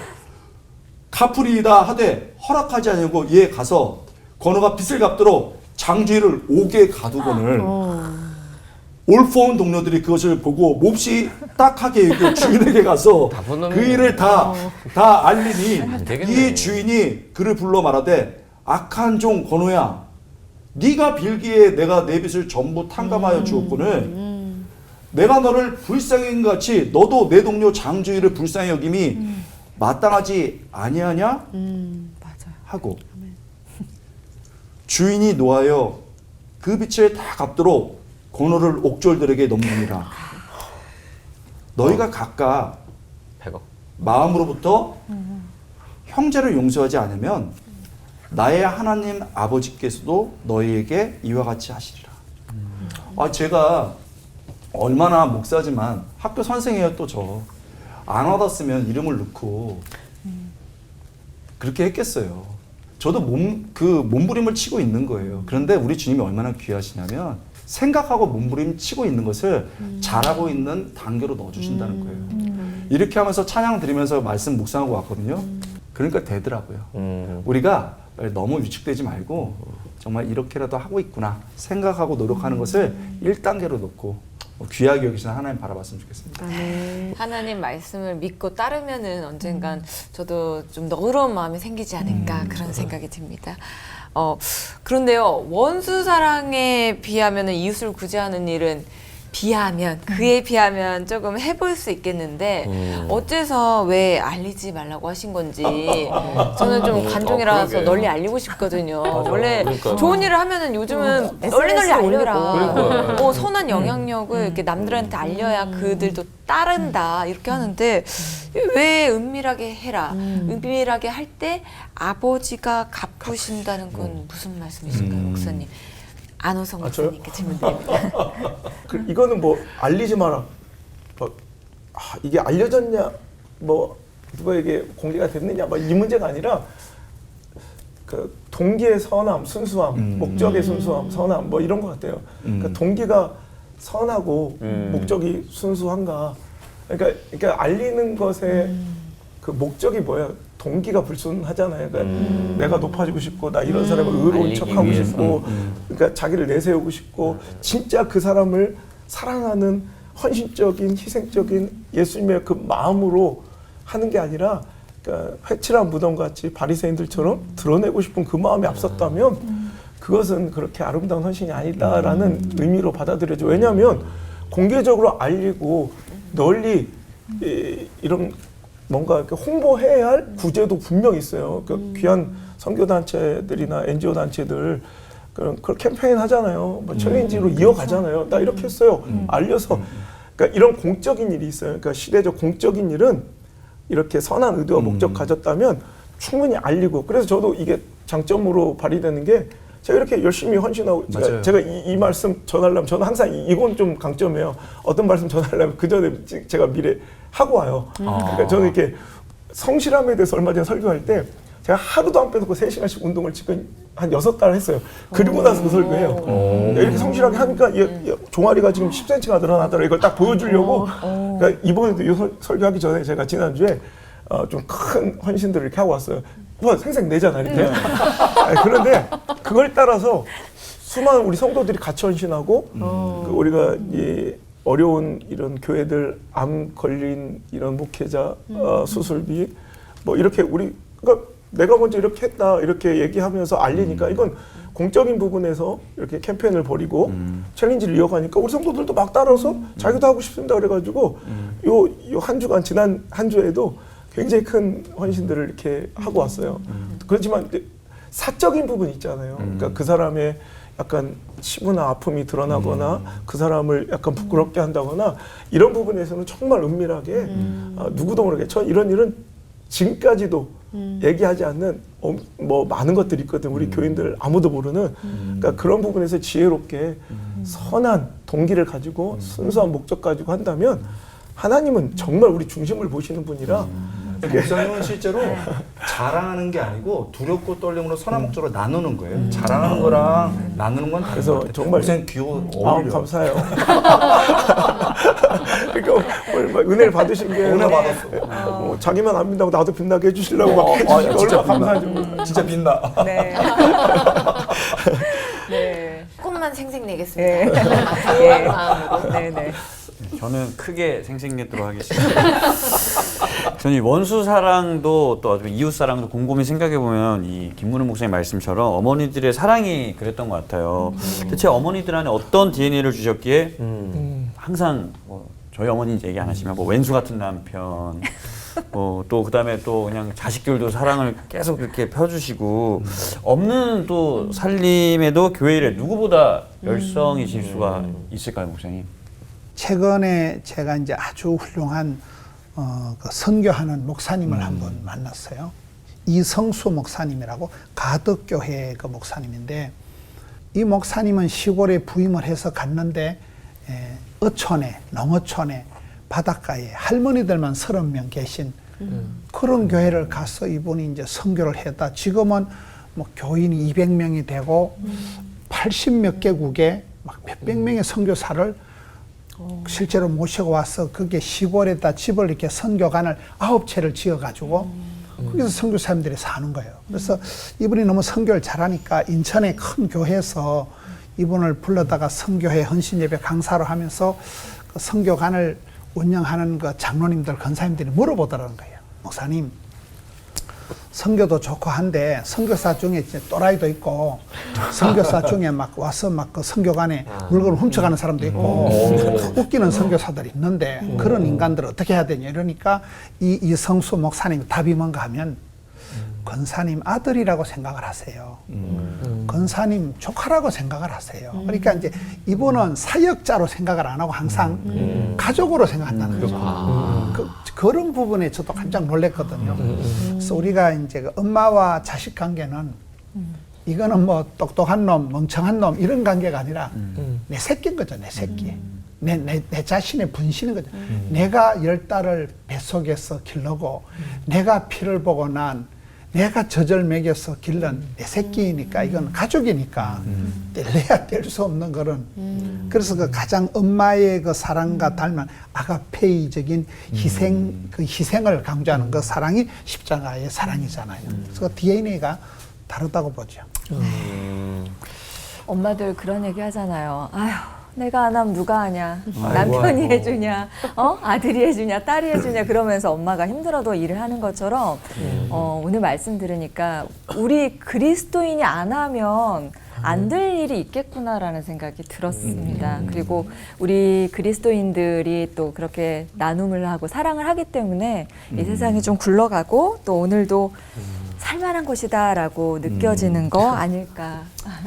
갚으리이다 하되 허락하지 아니하고 이에 가서 권호가 빚을 갚도록 장주이를 옥에 가두거늘 올포온 동료들이 그것을 보고 몹시 딱하게 여겨 주인에게 가서 그 일을 다 알리니 이 주인이 그를 불러 말하되 악한 종 권호야 네가 빌기에 내가 내 빚을 전부 탕감하여 주었거늘 내가 너를 불쌍히 같이 너도 내 동료 장주이를 불쌍히 여김이 마땅하지 아니하냐? 하고 주인이 노하여 그 빚을 다 갚도록 권호를 옥졸들에게 넘기니라. 너희가 각각 100억. 마음으로부터 형제를 용서하지 않으면 나의 하나님 아버지께서도 너희에게 이와 같이 하시리라. 제가 얼마나 목사지만 학교 선생이에요. 또 저 안 얻었으면 이름을 넣고 그렇게 했겠어요. 저도 몸부림을 치고 있는 거예요. 그런데 우리 주님이 얼마나 귀하시냐면 생각하고 몸부림 치고 있는 것을 잘하고 있는 단계로 넣어주신다는 거예요. 이렇게 하면서 찬양 드리면서 말씀 묵상하고 왔거든요. 그러니까 되더라고요. 우리가 너무 위축되지 말고 정말 이렇게라도 하고 있구나 생각하고 노력하는 것을 1단계로 놓고 귀하게 여기시는 하나님 바라봤으면 좋겠습니다. 하나님 말씀을 믿고 따르면은 언젠간 저도 좀 너그러운 마음이 생기지 않을까 그런 생각이 듭니다. 그런데요, 원수 사랑에 비하면은 이웃을 구제하는 일은 비하면 그에 비하면 조금 해볼 수 있겠는데 어째서 왜 알리지 말라고 하신 건지 저는 좀 관종이라서 그러게. 널리 알리고 싶거든요. 원래 그러니까. 좋은 일을 하면은 요즘은 널리 SNS에 알려라. 그러니까. 선한 영향력을 이렇게 남들한테 알려야 그들도 따른다 이렇게 하는데 왜 은밀하게 해라. 은밀하게 할 때 아버지가 갚으신다는 건 무슨 말씀이신가요, 목사님? 안호성 아, 저요? 목사님께 질문드립니다. 이거는 뭐 알리지 마라. 이게 알려졌냐, 뭐 누구에게 공개가 됐느냐, 뭐 이 문제가 아니라 그 동기의 선함, 순수함, 목적의 순수함, 선함, 뭐 이런 것 같아요. 그러니까 동기가 선하고 목적이 순수한가. 그러니까 알리는 것의 그 목적이 뭐야? 동기가 불순하잖아요. 그러니까 내가 높아지고 싶고, 나 이런 사람을 의로운 알리기 척하고 위해서. 싶고, 그러니까 자기를 내세우고 싶고, 진짜 그 사람을 사랑하는 헌신적인, 희생적인 예수님의 그 마음으로 하는 게 아니라, 그러니까 회칠한 무덤 같이 바리새인들처럼 드러내고 싶은 그 마음이 앞섰다면, 그것은 그렇게 아름다운 헌신이 아니다라는 의미로 받아들여져. 왜냐하면 공개적으로 알리고 널리 이런 뭔가 이렇게 홍보해야 할 구제도 분명 있어요. 그 귀한 선교 단체들이나 NGO 단체들 그런 캠페인 하잖아요. 뭐 챌린지로 이어가잖아요. 나 이렇게 했어요. 알려서. 그러니까 이런 공적인 일이 있어요. 그러니까 시대적 공적인 일은 이렇게 선한 의도와 목적 가졌다면 충분히 알리고. 그래서 저도 이게 장점으로 발휘되는 게 제가 이렇게 열심히 헌신하고 제가 이 말씀 전하려면 저는 항상 이건 좀 강점이에요. 어떤 말씀 전하려면 그 전에 제가 미리 하고 와요. 그러니까 저는 이렇게 성실함에 대해서 얼마 전에 설교할 때 제가 하루도 안 빼놓고 3시간씩 운동을 지금 한 6달 했어요. 그리고 나서 그 설교해요. 이렇게 성실하게 하니까 종아리가 지금 10cm가 늘어나더라. 이걸 딱 보여주려고. 그러니까 이번에도 이 설교하기 전에 제가 지난주에 좀 큰 헌신들을 이렇게 하고 왔어요. 뭐 생색 내잖아 이렇게. 그런데 그걸 따라서 수많은 우리 성도들이 같이 헌신하고 그 우리가 이 어려운 이런 교회들 암 걸린 이런 목회자 수술비 뭐 이렇게 우리 그러니까 내가 먼저 이렇게 했다 이렇게 얘기하면서 알리니까 이건 공적인 부분에서 이렇게 캠페인을 벌이고 챌린지를 이어가니까 우리 성도들도 막 따라서 자기도 하고 싶습니다 그래가지고 요 한 주간 지난 한 주에도 굉장히 큰 헌신들을 이렇게 하고 왔어요. 그렇지만 사적인 부분이 있잖아요. 그러니까 그 사람의 약간 치부나 아픔이 드러나거나 그 사람을 약간 부끄럽게 한다거나 이런 부분에서는 정말 은밀하게 누구도 모르게 전 이런 일은 지금까지도 얘기하지 않는 뭐 많은 것들이 있거든. 우리 교인들 아무도 모르는. 그러니까 그런 부분에서 지혜롭게 선한 동기를 가지고 순수한 목적 가지고 한다면 하나님은 정말 우리 중심을 보시는 분이라 목사님은 실제로 자랑하는 게 아니고 두렵고 떨림으로 선한 목적으로 나누는 거예요. 자랑하는 거랑 나누는 건 다른 그래서 것 같아요. 정말 목사님 귀여워. 감사해요. 그러니까 은혜를 받으신 게 은혜 받았어. 자기만 안 빛나고 나도 빛나게 해주시려고 막 해주시니까 진짜 얼마나 빛나. 감사하죠. 진짜 빛나. 네. 네. 조금만 생색 네. 내겠습니다. 예. 마음으로. 네네. 저는 크게 생색내도록 하겠습니다. 저는 이 원수 사랑도 또 이웃 사랑도 곰곰이 생각해 보면 이 김문우 목사님 말씀처럼 어머니들의 사랑이 그랬던 것 같아요. 대체 어머니들 안에 어떤 DNA를 주셨기에 항상 저희 어머니 얘기 안 하시면 뭐 왼수 같은 남편, 또 그다음에 또 그냥 자식들도 사랑을 계속 그렇게 펴주시고 없는 또 살림에도 교회를 누구보다 열성이실 수가 있을까요, 목사님? 최근에 제가 이제 아주 훌륭한 그 선교하는 목사님을 한번 만났어요. 이성수 목사님이라고 가덕교회 그 목사님인데 이 목사님은 시골에 부임을 해서 갔는데 어촌에 농어촌에 바닷가에 할머니들만 30명 계신 그런 교회를 가서 이분이 이제 선교를 했다. 지금은 뭐 교인이 200명이 되고 80몇 개국에 막 몇백 명의 선교사를 실제로 모시고 와서 그게 시골에다 집을 이렇게 선교관을 9채를 지어가지고 거기서 선교사님들이 사는 거예요. 그래서 이분이 너무 선교를 잘하니까 인천의 큰 교회에서 이분을 불러다가 선교회 헌신예배 강사로 하면서 그 선교관을 운영하는 그 장로님들, 권사님들이 물어보더라는 거예요. 목사님, 선교도 좋고 한데 선교사 중에 이제 또라이도 있고 선교사 중에 막 와서 막 그 선교관에 물건을 훔쳐가는 사람도 있고 웃기는 선교사들이 있는데 그런 인간들을 어떻게 해야 되냐 이러니까 이 성수 목사님 답이 뭔가 하면 권사님 아들이라고 생각을 하세요. 권사님 조카라고 생각을 하세요. 그러니까 이제 이분은 사역자로 생각을 안 하고 항상 가족으로 생각한다는 거죠. 그런 부분에 저도 깜짝 놀랐거든요. 그래서 우리가 이제 그 엄마와 자식 관계는 이거는 뭐 똑똑한 놈, 멍청한 놈 이런 관계가 아니라 내 새끼인 거죠, 내 새끼. 내 자신의 분신인 거죠. 내가 10달을 뱃속에서 길러고 내가 피를 보고 난 내가 젖을 먹여서 길른 내 새끼니까 이건 가족이니까 뗄래야 뗄 수 없는 그런 그래서 그 가장 엄마의 그 사랑과 닮은 아가페이적인 희생 그 희생을 강조하는 그 사랑이 십자가의 사랑이잖아요. 그래서 그 DNA가 다르다고 보죠. 엄마들 그런 얘기 하잖아요. 아휴, 내가 안 하면 누가 하냐? 남편이 해주냐? 아들이 해주냐? 딸이 해주냐? 그러면서 엄마가 힘들어도 일을 하는 것처럼 오늘 말씀 들으니까 우리 그리스도인이 안 하면 안 될 일이 있겠구나라는 생각이 들었습니다. 그리고 우리 그리스도인들이 또 그렇게 나눔을 하고 사랑을 하기 때문에 이 세상이 좀 굴러가고 또 오늘도 살만한 곳이다라고 느껴지는 거 아닐까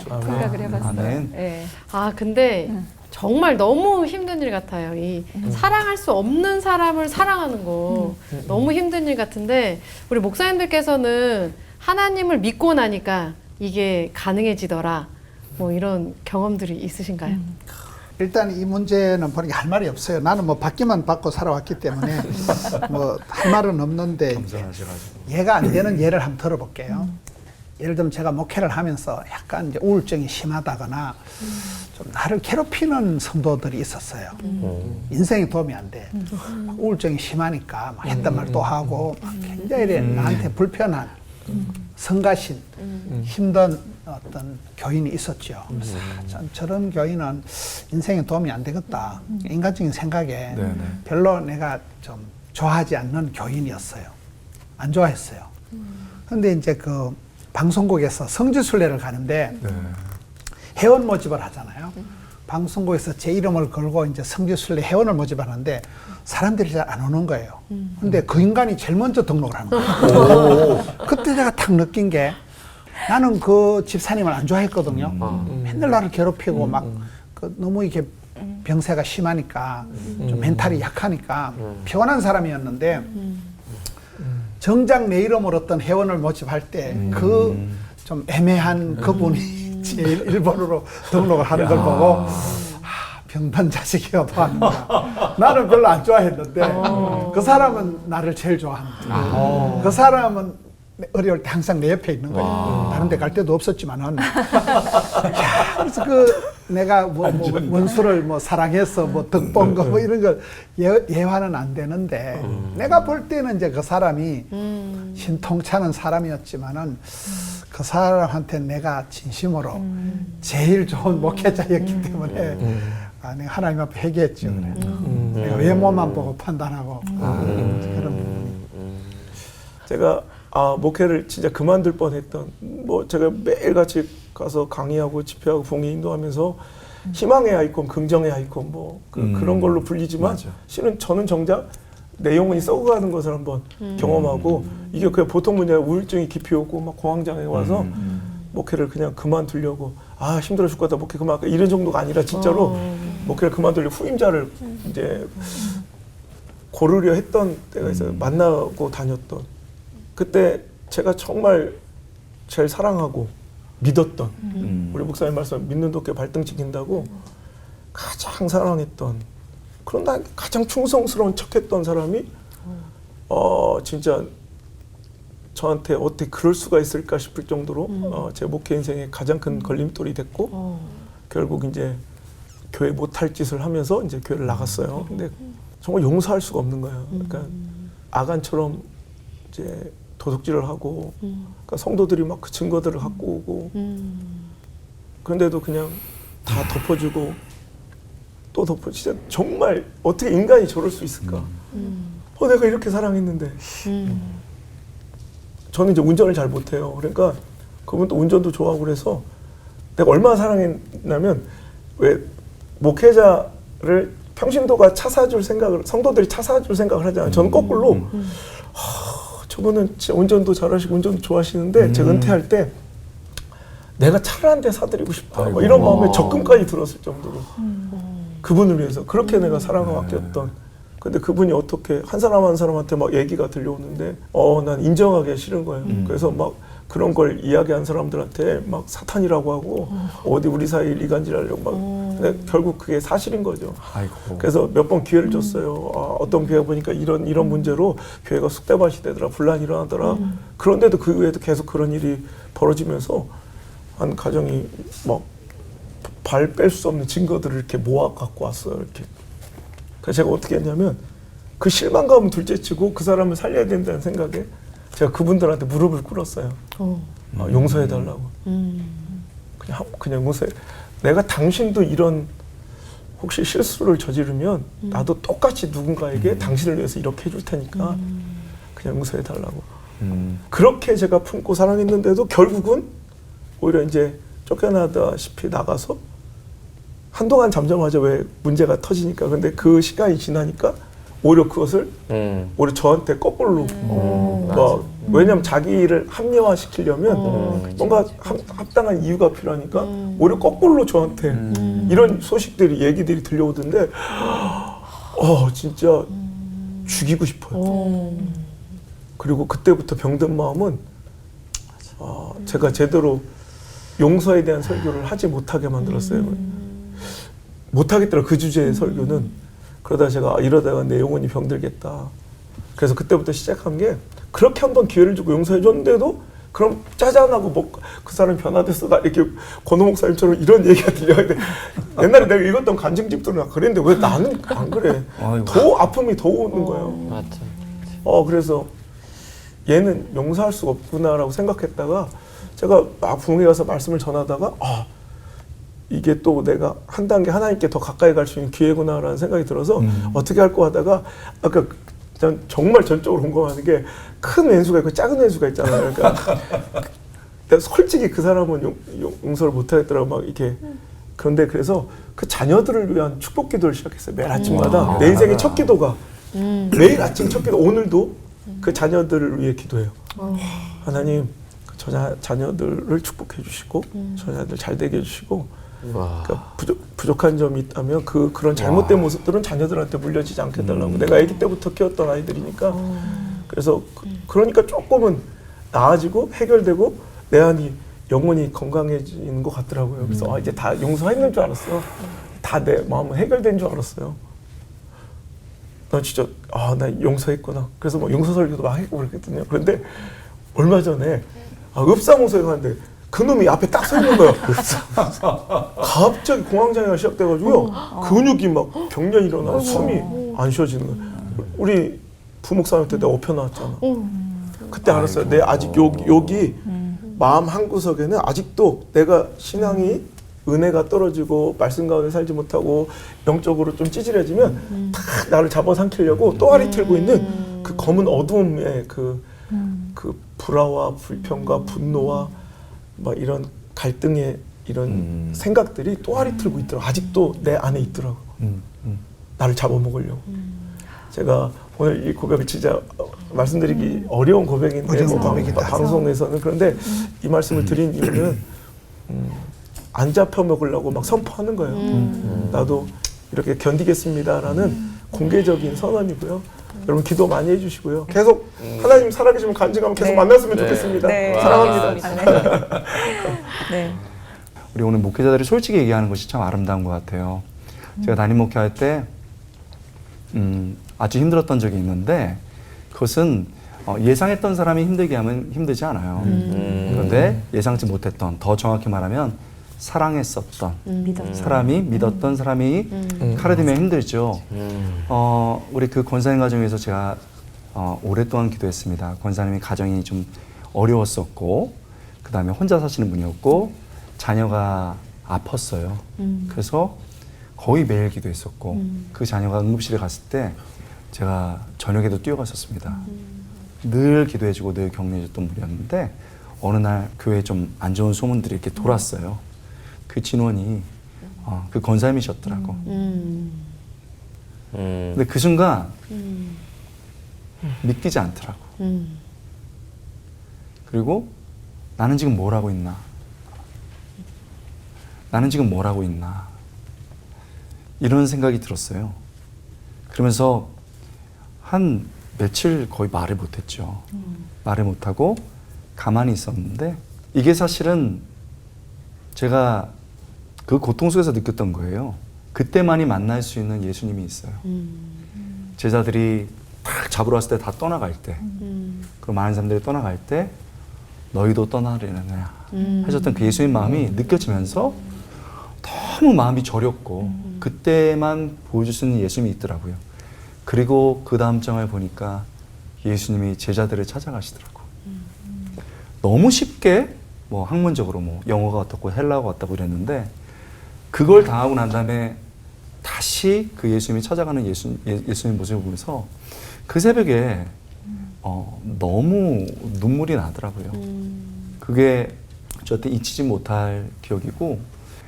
생각을 해봤어요. 네. 아 근데 정말 너무 힘든 일 같아요. 이 사랑할 수 없는 사람을 사랑하는 거 너무 힘든 일 같은데 우리 목사님들께서는 하나님을 믿고 나니까 이게 가능해지더라. 뭐 이런 경험들이 있으신가요? 일단 이 문제는 보니까 할 말이 없어요. 나는 뭐 받기만 받고 살아왔기 때문에 뭐 할 말은 없는데 이해가 안 되는 예를 한번 들어볼게요. 예를 들면 제가 목회를 하면서 약간 이제 우울증이 심하다거나 좀 나를 괴롭히는 성도들이 있었어요. 인생에 도움이 안 돼. 우울증이 심하니까 막 했던 말 또 하고 막 굉장히 나한테 불편한 성가신 힘든 어떤 교인이 있었죠. 그래서 저런 교인은 인생에 도움이 안 되겠다. 인간적인 생각에 별로 내가 좀 좋아하지 않는 교인이었어요. 안 좋아했어요. 그런데 이제 그 방송국에서 성지순례를 가는데 회원 모집을 하잖아요. 방송국에서 제 이름을 걸고 이제 성지순례 회원을 모집하는데 사람들이 잘 안 오는 거예요. 근데 그 인간이 제일 먼저 등록을 하는 거예요. 그때 제가 탁 느낀 게 나는 그 집사님을 안 좋아했거든요. 맨날 나를 괴롭히고 막 그 너무 이렇게 병세가 심하니까 좀 멘탈이 약하니까 피곤한 사람이었는데 정작 내 이름으로 어떤 회원을 모집할 때 그 좀 애매한 그분이 제 일본으로 등록을 하는 걸 보고 병든 자식이어도 하는구나. 나는 별로 안 좋아했는데 그 사람은 나를 제일 좋아합니다. 그 사람은 어려울 때 항상 내 옆에 있는 거예요. 다른 데 갈 데도 없었지만은. 그래서 내가 원수를 사랑해서 덕본 거 이런 걸 예화는 안 되는데 내가 볼 때는 이제 그 사람이 신통찮은 사람이었지만은 그 사람한테 내가 진심으로 제일 좋은 목회자였기 때문에 내가 하나님 앞에 회개했죠. 그래. 내가 외모만 보고 판단하고 그런 부분이. 제가 목회를 진짜 그만둘 뻔했던 제가 매일같이 가서 강의하고 집회하고 봉사 인도하면서 희망의 아이콘, 긍정의 아이콘 그런 걸로 불리지만 실은 저는 정작 내 영혼이 썩어가는 것을 한번 경험하고 이게 그냥 보통 문제가 우울증이 깊이 오고 막 공황장애 와서 목회를 그냥 그만두려고 힘들어 죽겠다 목회 그만 이런 정도가 아니라 진짜로 목회를 그만두려고 후임자를 이제 고르려 했던 때가 있어요. 만나고 다녔던 그때 제가 정말 제일 사랑하고 믿었던 우리 목사님 말씀 믿는 도끼 발등 찍힌다고 가장 사랑했던 그런다 가장 충성스러운 척했던 사람이 진짜 저한테 어떻게 그럴 수가 있을까 싶을 정도로 제 목회 인생의 가장 큰 걸림돌이 됐고 결국 이제 교회 못할 짓을 하면서 이제 교회를 나갔어요. 근데 정말 용서할 수가 없는 거예요. 그러니까 아간처럼 이제 도둑질을 하고 그러니까 성도들이 막 그 증거들을 갖고 오고 그런데도 그냥 다 덮어주고 또 덮어주고 진짜 정말 어떻게 인간이 저럴 수 있을까? 내가 이렇게 사랑했는데 저는 이제 운전을 잘 못해요. 그러니까 그분도 운전도 좋아하고 그래서 내가 얼마나 사랑했냐면 왜 목회자를 평신도가 차 사줄 생각을 성도들이 차 사줄 생각을 하잖아요. 저는 거꾸로 저분은 진짜 운전도 잘하시고 운전도 좋아하시는데 제가 은퇴할 때 내가 차를 한 대 사드리고 싶다. 뭐 이런 마음에 적금까지 들었을 정도로 그분을 위해서 그렇게 내가 사랑을 맡겼던. 근데 그분이 어떻게 한 사람 한 사람한테 막 얘기가 들려오는데 난 인정하기가 싫은 거예요. 그래서 막 그런 걸 이야기한 사람들한테 막 사탄이라고 하고 어디 우리 사이 이간질하려고 막 근데 결국 그게 사실인 거죠. 아이고. 그래서 몇 번 기회를 줬어요. 어떤 교회 보니까 이런 문제로 교회가 쑥대밭이 되더라, 분란이 일어나더라. 그런데도 그 후에도 계속 그런 일이 벌어지면서 한 가정이 막 발 뺄 수 없는 증거들을 이렇게 모아 갖고 왔어요. 이렇게. 그래서 제가 어떻게 했냐면 그 실망감은 둘째치고 그 사람을 살려야 된다는 생각에 제가 그분들한테 무릎을 꿇었어요. 용서해 달라고. 그냥 용서해. 내가 당신도 이런 혹시 실수를 저지르면 나도 똑같이 누군가에게 당신을 위해서 이렇게 해줄 테니까 그냥 용서해 달라고. 그렇게 제가 품고 사랑했는데도 결국은 오히려 이제 쫓겨나다시피 나가서 한동안 잠잠하죠. 왜 문제가 터지니까. 근데 그 시간이 지나니까 오히려 그것을 오히려 저한테 거꾸로 왜냐면 자기를 합리화시키려면 뭔가 합당한 이유가 필요하니까 오히려 거꾸로 저한테 이런 소식들이 얘기들이 들려오던데 진짜 죽이고 싶어요. 그리고 그때부터 병든 마음은 제가 제대로 용서에 대한 설교를 하지 못하게 만들었어요. 못하겠더라 그 주제의 설교는. 그러다 제가 이러다가 내 영혼이 병들겠다. 그래서 그때부터 시작한 게 그렇게 한번 기회를 주고 용서해 줬는데도 그럼 짜잔하고 뭐 그 사람이 변화됐어 나 이렇게 권호 목사님처럼 이런 얘기가 들려야 돼. 옛날에 내가 읽었던 간증집들은 그랬는데 왜 나는 안 그래. 더 아픔이 더 오는 거예요. 맞죠. 그래서 얘는 용서할 수가 없구나라고 생각했다가 제가 막 부흥회 가서 말씀을 전하다가 이게 또 내가 한 단계 하나님께 더 가까이 갈 수 있는 기회구나라는 생각이 들어서 어떻게 할까 하다가 아까 전 정말 전적으로 공감하는 게 큰 왼수가 있고 작은 왼수가 있잖아요. 그러니까 내가 솔직히 그 사람은 용서를 못하겠더라고 막 이렇게. 그런데 그래서 그 자녀들을 위한 축복 기도를 시작했어요. 매일 아침마다 내 인생의 첫 기도가 매일 아침 첫 기도. 오늘도 그 자녀들을 위해 기도해요. 하나님 저 자녀들을 축복해 주시고 저 자녀들 잘 되게 해주시고 그러니까 부족한 점이 있다면 그런 잘못된 모습들은 자녀들한테 물려지지 않게 해달라고. 내가 아기 때부터 키웠던 아이들이니까. 그래서 그러니까 조금은 나아지고 해결되고 내 안이 영혼이 건강해지는 것 같더라고요. 그래서 이제 다 용서했는 줄 알았어. 다 내 마음은 해결된 줄 알았어요. 나 진짜 나 용서했구나. 그래서 뭐 용서 설교도 막 했고 그랬거든요. 그런데 얼마 전에 읍사무소에 갔는데 그놈이 앞에 딱 서 있는 거야. 갑자기 공황장애가 시작돼가지고요. 근육이 막 경련이 일어나고 숨이 안 쉬어지는 거야. 우리 부목사님한테 내가 업혀 나왔잖아. 그때 알았어요. 내 아직 여기 마음 한구석에는 아직도 내가 신앙이 은혜가 떨어지고 말씀 가운데 살지 못하고 영적으로 좀 찌질해지면 다 나를 잡아삼키려고 또아리 틀고 있는 그 검은 어두움의 그 불화와 불평과 분노와 막 이런 갈등의 이런 생각들이 또아리 틀고 있더라고. 아직도 내 안에 있더라고. 나를 잡아먹으려고. 제가 오늘 이 고백을 진짜 말씀드리기 어려운 고백인데 어려운 고백이다. 방송에서는. 그런데 이 말씀을 드린 이유는 안 잡혀먹으려고 막 선포하는 거예요. 나도 이렇게 견디겠습니다라는 공개적인 선언이고요. 여러분 기도 많이 해주시고요. 계속 하나님 살아계시면 간증하면 계속 만났으면 좋겠습니다. 사랑합니다. 네. 우리 오늘 목회자들이 솔직히 얘기하는 것이 참 아름다운 것 같아요. 제가 담임 목회할 때 아주 힘들었던 적이 있는데 그것은 예상했던 사람이 힘들게 하면 힘들지 않아요. 그런데 예상치 못했던, 더 정확히 말하면 사랑했었던 사람이 믿었던 사람이 카르디면 힘들죠. 우리 그 권사님 가정에서 제가 오랫동안 기도했습니다. 권사님이 가정이 좀 어려웠었고 그 다음에 혼자 사시는 분이었고 자녀가 아팠어요. 그래서 거의 매일 기도했었고 그 자녀가 응급실에 갔을 때 제가 저녁에도 뛰어갔었습니다. 늘 기도해주고 늘 격려해줬던 분이었는데 어느 날 교회에 좀 안 좋은 소문들이 이렇게 돌았어요. 그 진원이 그 권사님이셨더라고. 근데 그 순간 믿기지 않더라고. 그리고 나는 지금 뭘 하고 있나? 나는 지금 뭘 하고 있나? 이런 생각이 들었어요. 그러면서 한 며칠 거의 말을 못했죠. 말을 못하고 가만히 있었는데 이게 사실은 제가 그 고통 속에서 느꼈던 거예요. 그때만이 만날 수 있는 예수님이 있어요. 제자들이 딱 잡으러 왔을 때 다 떠나갈 때, 그리고 많은 사람들이 떠나갈 때 너희도 떠나려느냐 하셨던 그 예수님 마음이 느껴지면서 너무 마음이 저렸고 그때만 보여줄 수 있는 예수님이 있더라고요. 그리고 그 다음 장을 보니까 예수님이 제자들을 찾아가시더라고. 너무 쉽게 뭐 학문적으로 뭐 영어가 어떻고 헬라어가 어떻고 이랬는데 그걸 당하고 난 다음에 다시 그 예수님이 찾아가는 예수님 모습을 보면서 그 새벽에 너무 눈물이 나더라고요. 그게 저한테 잊히지 못할 기억이고,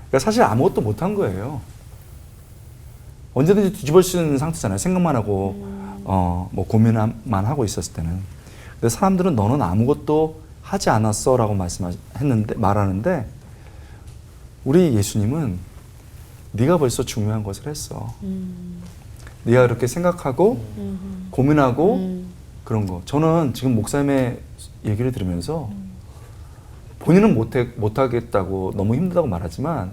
그러니까 사실 아무것도 못한 거예요. 언제든지 뒤집을 수 있는 상태잖아요. 생각만 하고 뭐 고민만 하고 있었을 때는. 근데 사람들은 너는 아무것도 하지 않았어라고 말하는데 우리 예수님은 네가 벌써 중요한 것을 했어. 네가 그렇게 생각하고 고민하고 그런 거. 저는 지금 목사님의 얘기를 들으면서 본인은 못하겠다고 너무 힘들다고 말하지만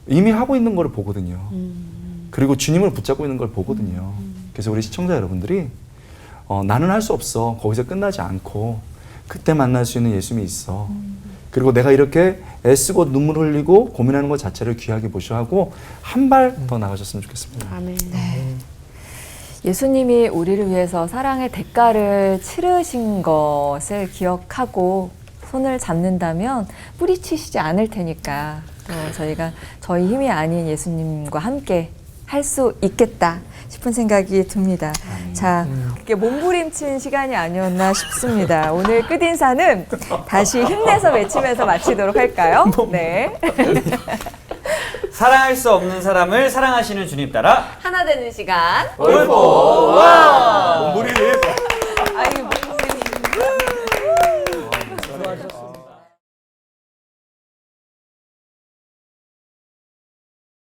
이미 하고 있는 걸 보거든요. 그리고 주님을 붙잡고 있는 걸 보거든요. 그래서 우리 시청자 여러분들이 나는 할 수 없어. 거기서 끝나지 않고 그때 만날 수 있는 예수님이 있어. 그리고 내가 이렇게 애쓰고 눈물 흘리고 고민하는 것 자체를 귀하게 보셔 하고 한 발 더 나가셨으면 좋겠습니다. 아멘. 예수님이 우리를 위해서 사랑의 대가를 치르신 것을 기억하고 손을 잡는다면 뿌리치시지 않을 테니까 또 저희가 저희 힘이 아닌 예수님과 함께 할 수 있겠다 싶은 생각이 듭니다. 자, 이게 몸부림친 시간이 아니었나 싶습니다. 오늘 끝인사는 다시 힘내서 외치면서 마치도록 할까요? 네. 사랑할 수 없는 사람을 사랑하시는 주님 따라 하나 되는 시간. 올보 와! 몸부림!